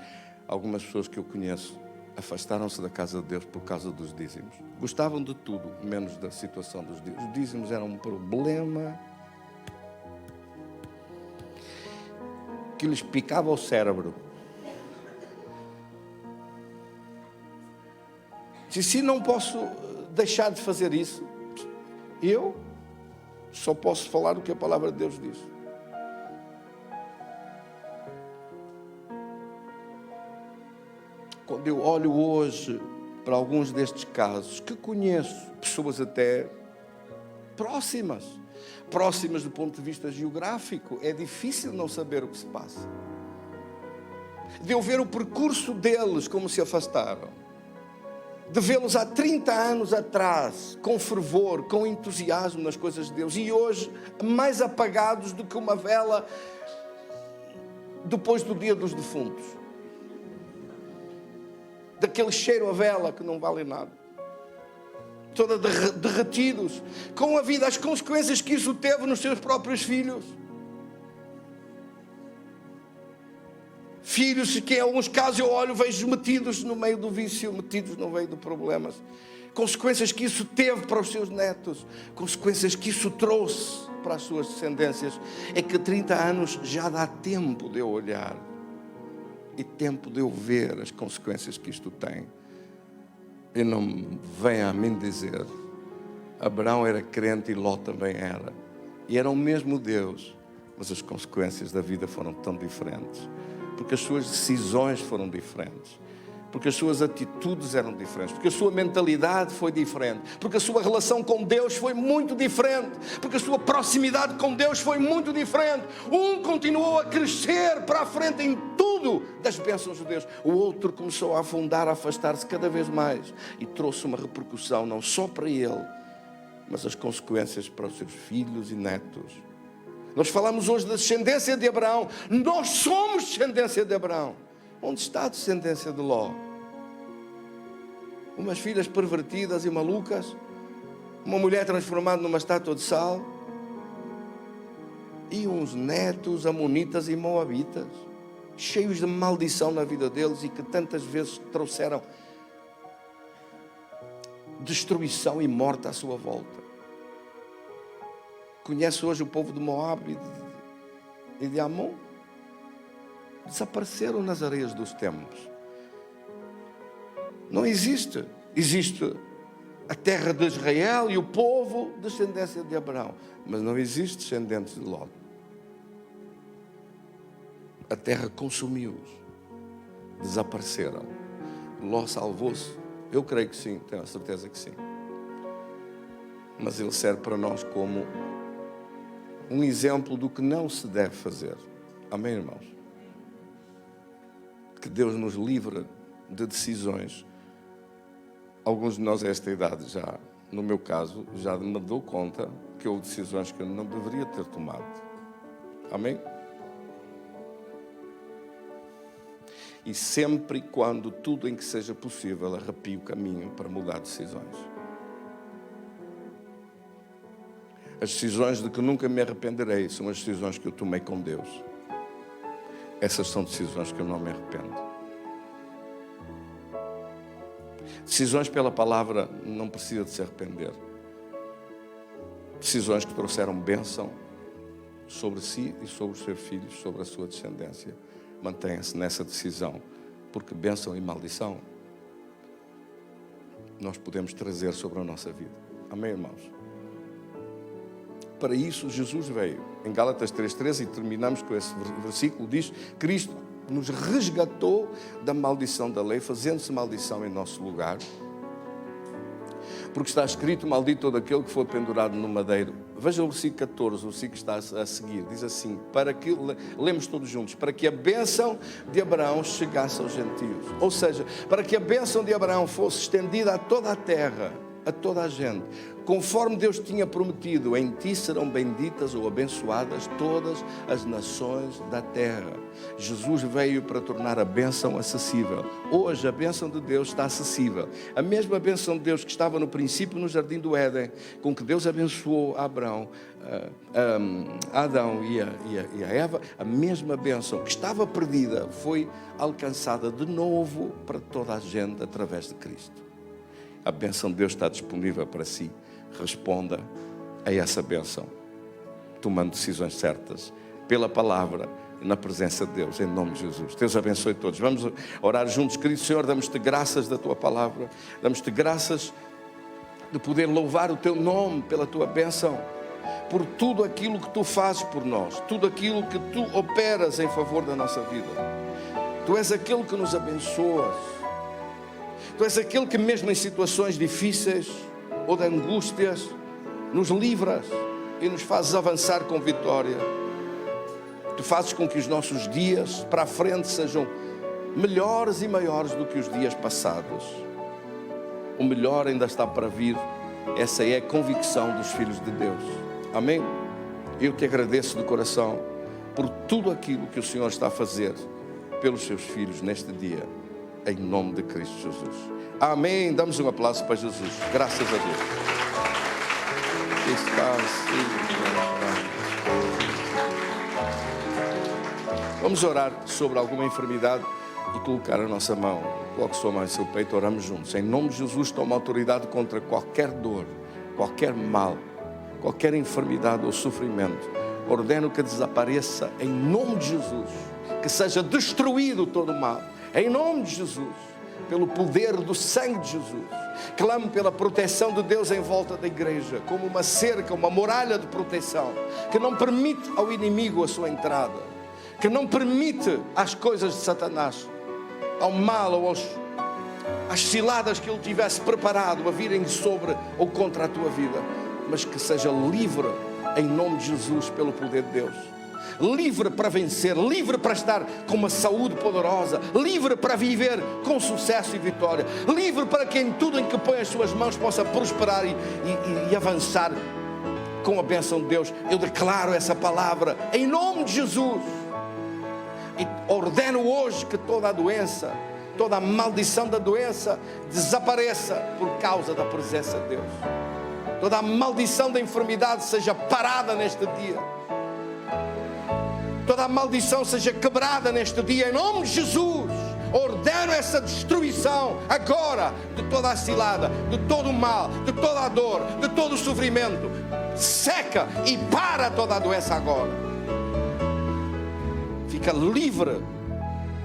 Algumas pessoas que eu conheço afastaram-se da casa de Deus por causa dos dízimos. Gostavam de tudo, menos da situação dos dízimos. Os dízimos eram um problema que lhes picava o cérebro. Se não posso deixar de fazer isso, eu só posso falar o que a palavra de Deus diz. Quando eu olho hoje para alguns destes casos, que conheço, pessoas até próximas do ponto de vista geográfico, é difícil não saber o que se passa. De eu ver o percurso deles, como se afastaram. De vê-los há 30 anos atrás, com fervor, com entusiasmo nas coisas de Deus, e hoje mais apagados do que uma vela depois do dia dos defuntos. Daquele cheiro a vela que não vale nada. Toda derretidos, com a vida, as consequências que isso teve nos seus próprios filhos. Filhos que em alguns casos eu olho, vejo metidos no meio do vício, metidos no meio de problemas. Consequências que isso teve para os seus netos, consequências que isso trouxe para as suas descendências. É que 30 anos já dá tempo de eu olhar e tempo de eu ver as consequências que isto tem. E não venha a mim dizer, Abraão era crente e Ló também era. E era o mesmo Deus, mas as consequências da vida foram tão diferentes. Porque as suas decisões foram diferentes. Porque as suas atitudes eram diferentes. Porque a sua mentalidade foi diferente. Porque a sua relação com Deus foi muito diferente. Porque a sua proximidade com Deus foi muito diferente. Um continuou a crescer para a frente em tudo das bênçãos de Deus. O outro começou a afundar, a afastar-se cada vez mais. E trouxe uma repercussão não só para ele, mas as consequências para os seus filhos e netos. Nós falamos hoje da descendência de Abraão. Nós somos descendência de Abraão. Onde está a descendência de Ló? Umas filhas pervertidas e malucas, uma mulher transformada numa estátua de sal, e uns netos amonitas e moabitas, cheios de maldição na vida deles e que tantas vezes trouxeram destruição e morte à sua volta. Conhece hoje o povo de Moab e de Amon? Desapareceram nas areias dos tempos. Não existe. Existe a terra de Israel e o povo, descendência de Abraão. Mas não existe descendentes de Ló. A terra consumiu-os. Desapareceram. Ló salvou-se? Eu creio que sim, tenho a certeza que sim. Mas ele serve para nós como um exemplo do que não se deve fazer. Amém, irmãos? Que Deus nos livre de decisões. Alguns de nós a esta idade já, no meu caso, já me dou conta que houve decisões que eu não deveria ter tomado. Amém? E sempre e quando tudo em que seja possível arrepie o caminho para mudar decisões. As decisões de que nunca me arrependerei são as decisões que eu tomei com Deus. Essas são decisões que eu não me arrependo. Decisões pela palavra não precisa de se arrepender. decisões que trouxeram bênção sobre si e sobre os seus filhos, sobre a sua descendência. Mantenha-se nessa decisão, porque bênção e maldição nós podemos trazer sobre a nossa vida. Amém, irmãos? Para isso Jesus veio. Em Gálatas 3:13, e terminamos com esse versículo, diz: Cristo nos resgatou da maldição da lei, fazendo-se maldição em nosso lugar. Porque está escrito: maldito todo aquele que for pendurado no madeiro. Veja o versículo 14, o versículo que está a seguir. Diz assim, lemos todos juntos: para que a bênção de Abraão chegasse aos gentios. Ou seja, para que a bênção de Abraão fosse estendida a toda a terra, a toda a gente. Conforme Deus tinha prometido, em ti serão benditas ou abençoadas todas as nações da terra. Jesus veio para tornar a bênção acessível. Hoje a bênção de Deus está acessível. A mesma bênção de Deus que estava no princípio no jardim do Éden, com que Deus abençoou a Abraão, a Adão e a Eva, a mesma bênção que estava perdida foi alcançada de novo para toda a gente através de Cristo. A bênção de Deus está disponível para si. Responda a essa bênção, tomando decisões certas, pela palavra, na presença de Deus, em nome de Jesus. Deus abençoe todos. Vamos orar juntos. Querido Senhor, damos-te graças da tua palavra, damos-te graças de poder louvar o teu nome pela tua bênção, por tudo aquilo que tu fazes por nós, tudo aquilo que tu operas em favor da nossa vida. Tu és aquele que nos abençoas. Tu és aquele que mesmo em situações difíceis ou de angústias nos livras e nos fazes avançar com vitória. Tu fazes com que os nossos dias para a frente sejam melhores e maiores do que os dias passados. O melhor ainda está para vir. Essa é a convicção dos filhos de Deus. Amém? Eu te agradeço de coração por tudo aquilo que o Senhor está a fazer pelos seus filhos neste dia, em nome de Cristo Jesus. Amém. Damos um aplauso para Jesus. Graças a Deus. Vamos orar sobre alguma enfermidade e colocar a nossa mão. Coloque sua mão em seu peito, oramos juntos. Em nome de Jesus, toma autoridade contra qualquer dor, qualquer mal, qualquer enfermidade ou sofrimento. Ordeno que desapareça em nome de Jesus. Que seja destruído todo o mal. Em nome de Jesus. Pelo poder do sangue de Jesus. Clamo pela proteção de Deus em volta da igreja, como uma cerca, uma muralha de proteção, que não permite ao inimigo a sua entrada, que não permite às coisas de Satanás, ao mal ou às ciladas que ele tivesse preparado a virem sobre ou contra a tua vida, mas que seja livre em nome de Jesus pelo poder de Deus. Livre para vencer, livre para estar com uma saúde poderosa, livre para viver com sucesso e vitória, livre para que em tudo em que põe as suas mãos possa prosperar e avançar com a bênção de Deus. Eu declaro essa palavra em nome de Jesus e ordeno hoje que toda a doença, toda a maldição da doença desapareça por causa da presença de Deus. Toda a maldição da enfermidade seja parada neste dia. Toda a maldição seja quebrada neste dia, em nome de Jesus. Ordeno essa destruição agora de toda a cilada, de todo o mal, de toda a dor, de todo o sofrimento. Seca e para toda a doença agora. Fica livre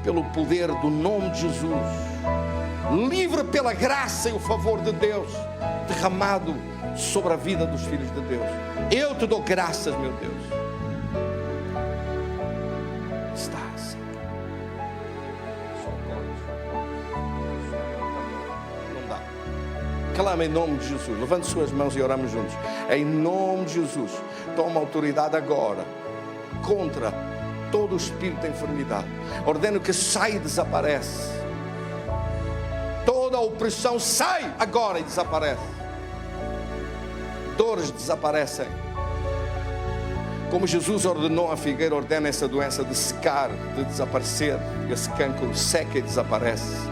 pelo poder do nome de Jesus. Livre pela graça e o favor de Deus derramado sobre a vida dos filhos de Deus. Eu te dou graças, meu Deus. Clama em nome de Jesus. Levante suas mãos e oramos juntos. Em nome de Jesus, toma autoridade agora contra todo o espírito de enfermidade. Ordeno que saia e desaparece. Toda a opressão sai agora e desaparece. Dores desaparecem. Como Jesus ordenou à figueira, ordena essa doença de secar, de desaparecer. Esse cancro seca e desaparece.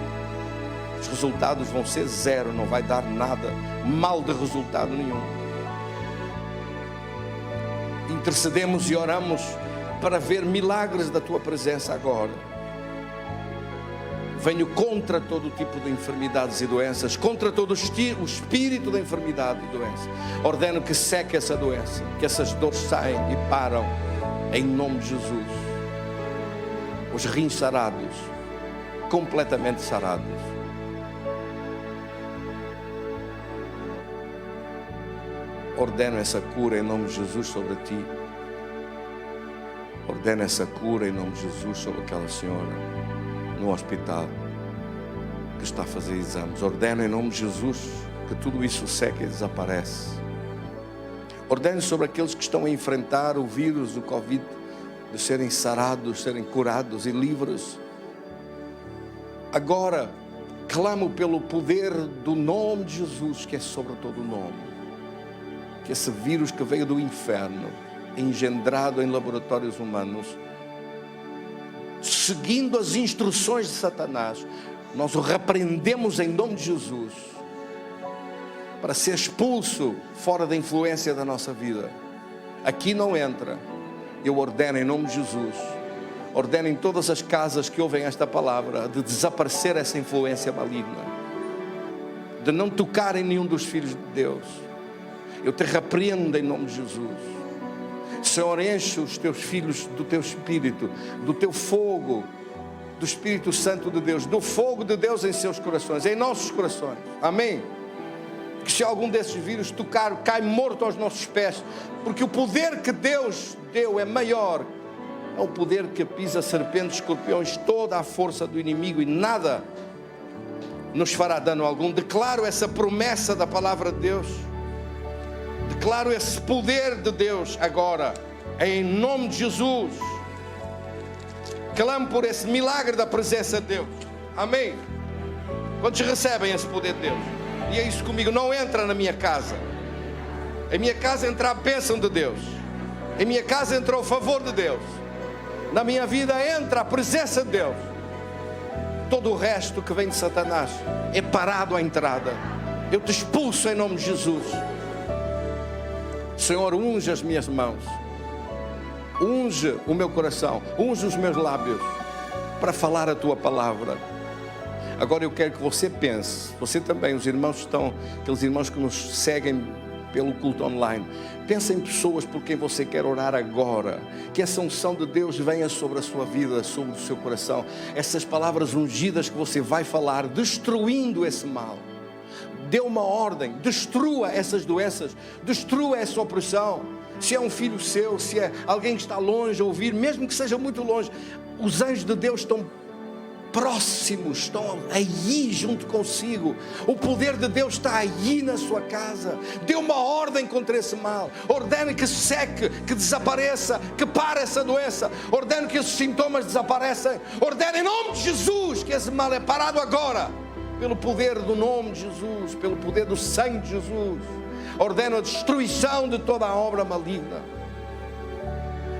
Os resultados vão ser zero, não vai dar nada, mal de resultado nenhum. Intercedemos e oramos para ver milagres da tua presença agora. venho contra todo tipo de enfermidades e doenças, contra todo o espírito da enfermidade e doença. Ordeno que seque essa doença, que essas dores saem e param, em nome de Jesus. Os rins sarados, completamente sarados. Ordeno essa cura em nome de Jesus sobre ti. Ordeno essa cura em nome de Jesus sobre aquela senhora no hospital que está a fazer exames. Ordeno em nome de Jesus que tudo isso seque e desaparece. Ordeno sobre aqueles que estão a enfrentar o vírus do Covid, de serem sarados, serem curados e livres. Agora clamo pelo poder do nome de Jesus, que é sobre todo o nome. Que esse vírus que veio do inferno, engendrado em laboratórios humanos, seguindo as instruções de Satanás, nós o repreendemos em nome de Jesus, para ser expulso fora da influência da nossa vida. Aqui não entra. Eu ordeno em nome de Jesus, ordeno em todas as casas que ouvem esta palavra, de desaparecer essa influência maligna, de não tocar em nenhum dos filhos de Deus. Eu te repreendo em nome de Jesus. Senhor, enche os teus filhos do teu Espírito, do teu fogo, do Espírito Santo de Deus, do fogo de Deus em seus corações, em nossos corações. Amém? Que se algum desses vírus tocar, cai morto aos nossos pés, porque o poder que Deus deu é maior. É o poder que pisa serpentes, escorpiões, toda a força do inimigo, e nada nos fará dano algum. Declaro essa promessa da palavra de Deus. Declaro esse poder de Deus agora, em nome de Jesus. Clamo por esse milagre da presença de Deus. Amém? Quantos recebem esse poder de Deus? E é isso comigo, não entra na minha casa. Em minha casa entra a bênção de Deus. Em minha casa entra o favor de Deus. Na minha vida entra a presença de Deus. Todo o resto que vem de Satanás é parado à entrada. Eu te expulso em nome de Jesus. Senhor, unge as minhas mãos, unge o meu coração, unge os meus lábios para falar a tua palavra. Agora eu quero que você pense, você também, os irmãos estão, aqueles irmãos que nos seguem pelo culto online, pense em pessoas por quem você quer orar agora, que essa unção de Deus venha sobre a sua vida, sobre o seu coração, essas palavras ungidas que você vai falar, destruindo esse mal. Dê uma ordem, destrua essas doenças, destrua essa opressão. Se é um filho seu, se é alguém que está longe a ouvir, mesmo que seja muito longe, os anjos de Deus estão próximos, estão aí junto consigo. O poder de Deus está aí na sua casa. Dê uma ordem contra esse mal. Ordene que seque, que desapareça, que pare essa doença. Ordene que esses sintomas desapareçam. Ordene em nome de Jesus que esse mal é parado agora. Pelo poder do nome de Jesus, pelo poder do sangue de Jesus. Ordeno a destruição de toda a obra maligna.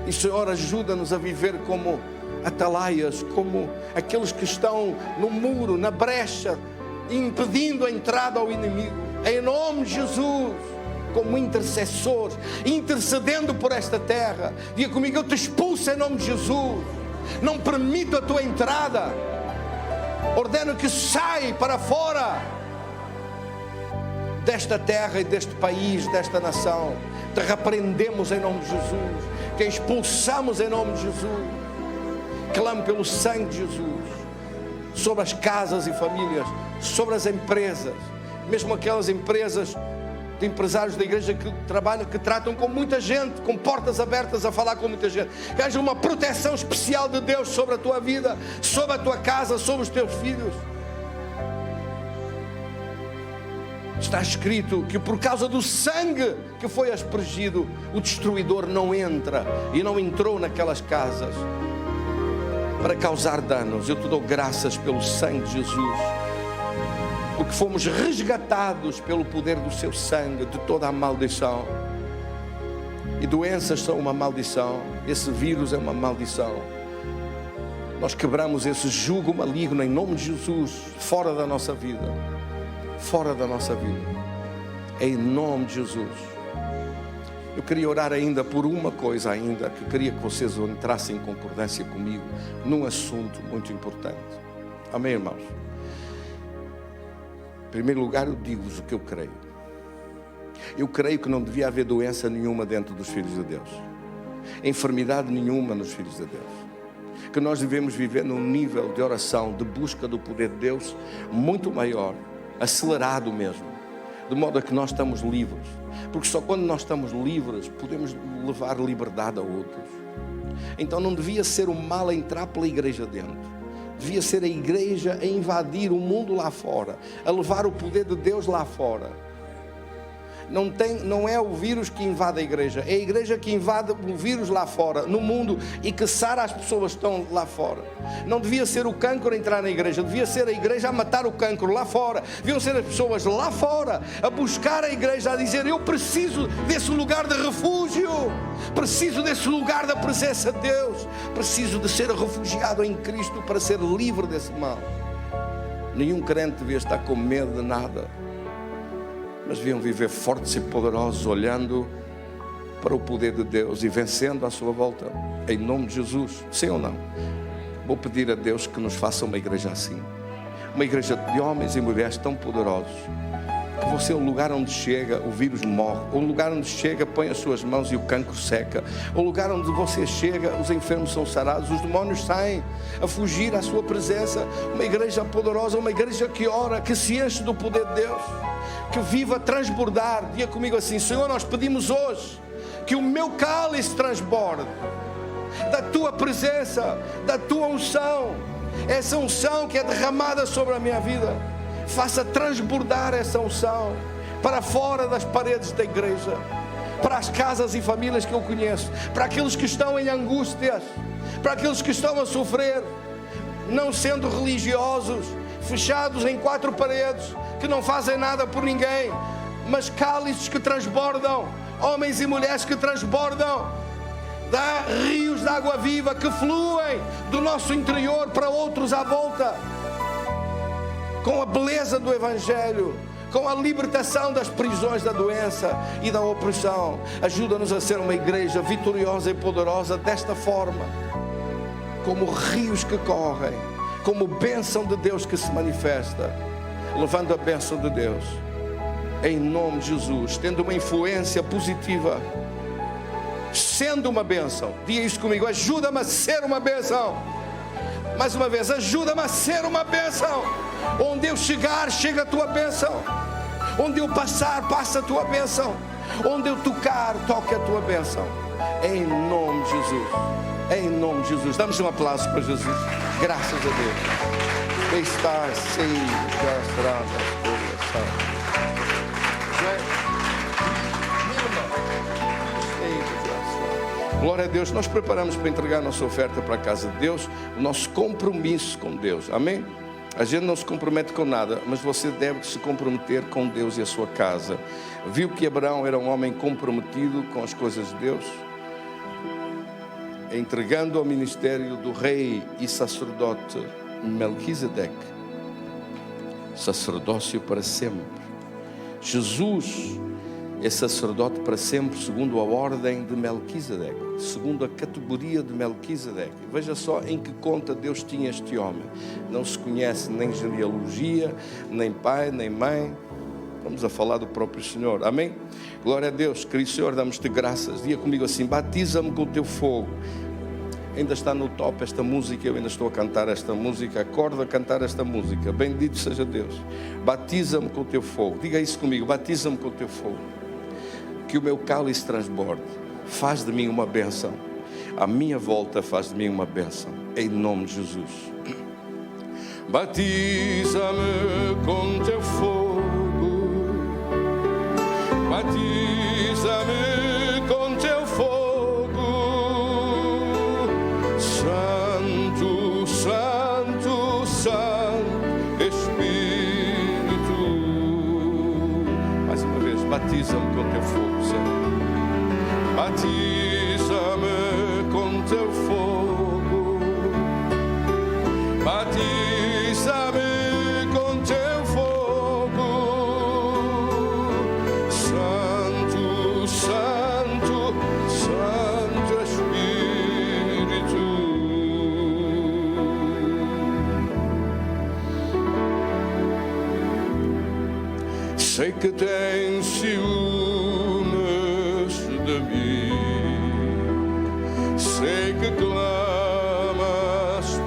E Senhor, ajuda-nos a viver como atalaias, como aqueles que estão no muro, na brecha, impedindo a entrada ao inimigo. Em nome de Jesus, como intercessores, intercedendo por esta terra. Diga comigo, eu te expulso em nome de Jesus. Não permito a tua entrada. Ordeno que saia para fora desta terra e deste país, desta nação. Te repreendemos em nome de Jesus, te expulsamos em nome de Jesus. Clamo pelo sangue de Jesus sobre as casas e famílias, sobre as empresas, mesmo aquelas empresas de empresários da igreja que trabalham, que tratam com muita gente, com portas abertas a falar com muita gente. Que haja uma proteção especial de Deus sobre a tua vida, sobre a tua casa, sobre os teus filhos. Está escrito que por causa do sangue que foi aspergido, o destruidor não entra e não entrou naquelas casas para causar danos. Eu te dou graças pelo sangue de Jesus, porque fomos resgatados pelo poder do seu sangue de toda a maldição. E doenças são uma maldição, esse vírus é uma maldição. Nós quebramos esse jugo maligno em nome de Jesus, fora da nossa vida, fora da nossa vida, em nome de Jesus. Eu queria orar ainda por uma coisa ainda, que queria que vocês entrassem em concordância comigo, num assunto muito importante. Amém, irmãos? Em primeiro lugar, eu digo-vos o que eu creio. Eu creio que não devia haver doença nenhuma dentro dos filhos de Deus, enfermidade nenhuma nos filhos de Deus. Que nós devemos viver num nível de oração, de busca do poder de Deus muito maior, acelerado mesmo, de modo a que nós estamos livres. Porque só quando nós estamos livres podemos levar liberdade a outros. Então não devia ser o mal a entrar pela igreja dentro. Devia ser a igreja a invadir o mundo lá fora, a levar o poder de Deus lá fora. Não é o vírus que invade a igreja, é a igreja que invade o vírus lá fora, no mundo, e que sara as pessoas que estão lá fora. Não devia ser o cancro a entrar na igreja, devia ser a igreja a matar o cancro lá fora. Deviam ser as pessoas lá fora a buscar a igreja, a dizer: eu preciso desse lugar de refúgio, preciso desse lugar da presença de Deus, preciso de ser refugiado em Cristo para ser livre desse mal. Nenhum crente devia estar com medo de nada, mas deviam viver fortes e poderosos, olhando para o poder de Deus e vencendo à sua volta, em nome de Jesus. Sim ou não? Vou pedir a Deus que nos faça uma igreja assim, uma igreja de homens e mulheres tão poderosos, que você, o lugar onde chega, o vírus morre, o lugar onde chega, põe as suas mãos e o cancro seca, o lugar onde você chega, os enfermos são sarados, os demónios saem a fugir à sua presença. Uma igreja poderosa, uma igreja que ora, que se enche do poder de Deus, que viva a transbordar. Diga comigo assim: Senhor, nós pedimos hoje que o meu cálice transborde da tua presença, da tua unção, essa unção que é derramada sobre a minha vida. Faça transbordar essa unção para fora das paredes da igreja, para as casas e famílias que eu conheço, para aqueles que estão em angústias, para aqueles que estão a sofrer, não sendo religiosos, fechados em quatro paredes, que não fazem nada por ninguém, mas cálices que transbordam, homens e mulheres que transbordam, dá rios de água viva que fluem do nosso interior para outros à volta, com a beleza do Evangelho, com a libertação das prisões da doença e da opressão. Ajuda-nos a ser uma igreja vitoriosa e poderosa desta forma, como rios que correm, como bênção de Deus que se manifesta, levando a bênção de Deus, em nome de Jesus, tendo uma influência positiva, sendo uma bênção. Diga isso comigo: ajuda-me a ser uma bênção. Mais uma vez, ajuda-me a ser uma bênção. Onde eu chegar, chega a tua bênção. Onde eu passar, passa a tua bênção. Onde eu tocar, toca a tua bênção. Em nome de Jesus. Em nome de Jesus. Damos um aplauso para Jesus. Graças a Deus. They start seeing just around us. Glória a Deus. Nós preparamos para entregar a nossa oferta para a casa de Deus, o nosso compromisso com Deus. Amém? A gente não se compromete com nada, mas você deve se comprometer com Deus e a sua casa. Viu que Abraão era um homem comprometido com as coisas de Deus, entregando ao ministério do rei e sacerdote Melquisedeque, sacerdócio para sempre. Jesus é sacerdote para sempre, segundo a ordem de Melquisedeque, segundo a categoria de Melquisedeque. Veja só em que conta Deus tinha este homem. Não se conhece nem genealogia, nem pai, nem mãe. Estamos a falar do próprio Senhor. Amém? Glória a Deus. Querido Senhor, damos-te graças. Diga comigo assim: batiza-me com o teu fogo. Ainda está no top esta música, eu ainda estou a cantar esta música, acordo a cantar esta música. Bendito seja Deus. Batiza-me com o teu fogo. Diga isso comigo: batiza-me com o teu fogo. Que o meu cálice transborde. Faz de mim uma bênção. A minha volta faz de mim uma bênção. Em nome de Jesus. Batiza-me com teu fogo. Batiza-me com teu fogo. Santo, Santo, Santo Espírito. Mais uma vez, batiza-me com teu fogo, Senhor. Batiza-me com teu fogo. Batiza-me com teu fogo. Santo, Santo, Santo Espírito. Sei que tens ciúmes de mim, sei que clamas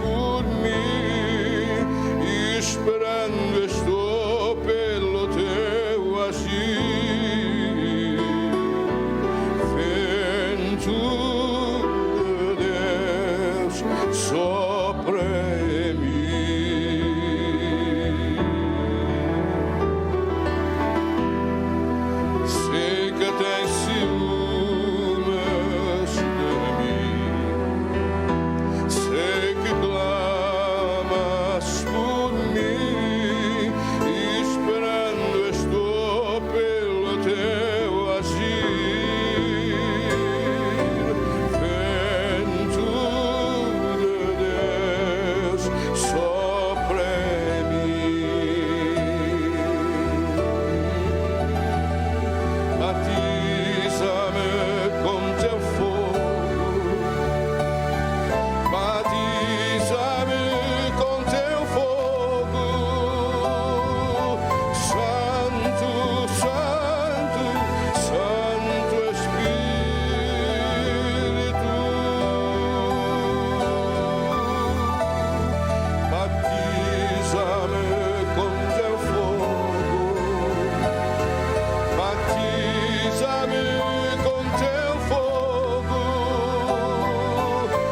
por mim, e esperando estou pelo teu agir. Vento de Deus sopra em mim. Sei que tens ciúmes de mim, sei que clamas por mim, e esperando estou pelo teu agir. Vento de Deus sopra em mim. Batiza-me com teu fogo, batiza-me com teu fogo, Santo, Santo, Santo Espírito. Batiza-me com teu fogo, batiza-me com teu fogo,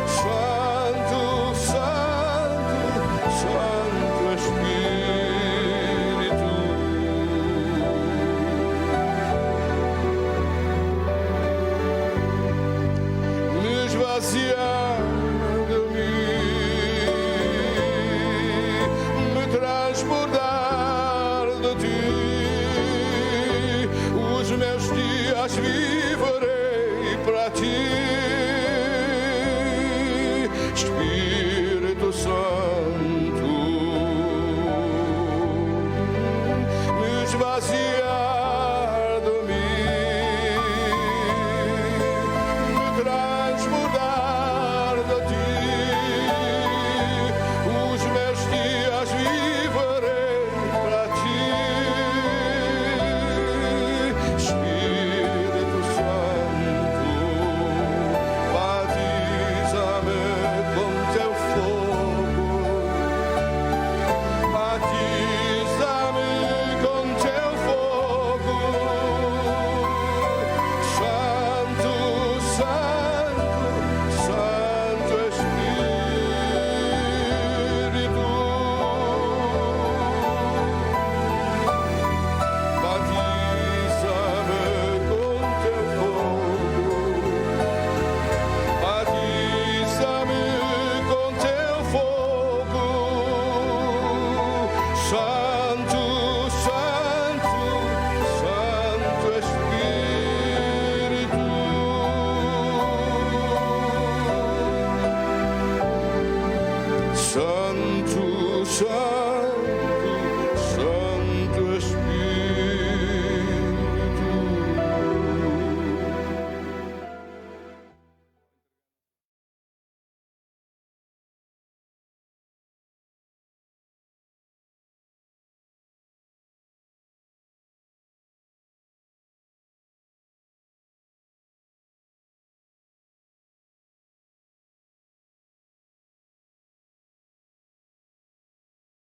Santo, Santo, Santo Espírito. Me esvaziar de mim, me transbordar de ti. Os meus dias viverei para ti, Espírito Santo. Me esvaziar de mim, me transbordar de ti. Os meus dias viverei para ti, Espírito Santo. Batiza-me com teu fogo, batiza-me com teu fogo, Santo, Santo, Santo Espírito. Batiza-me com teu fogo, batiza-me com teu fogo, Santo, Santo, Santo Espírito. Santo, Santo.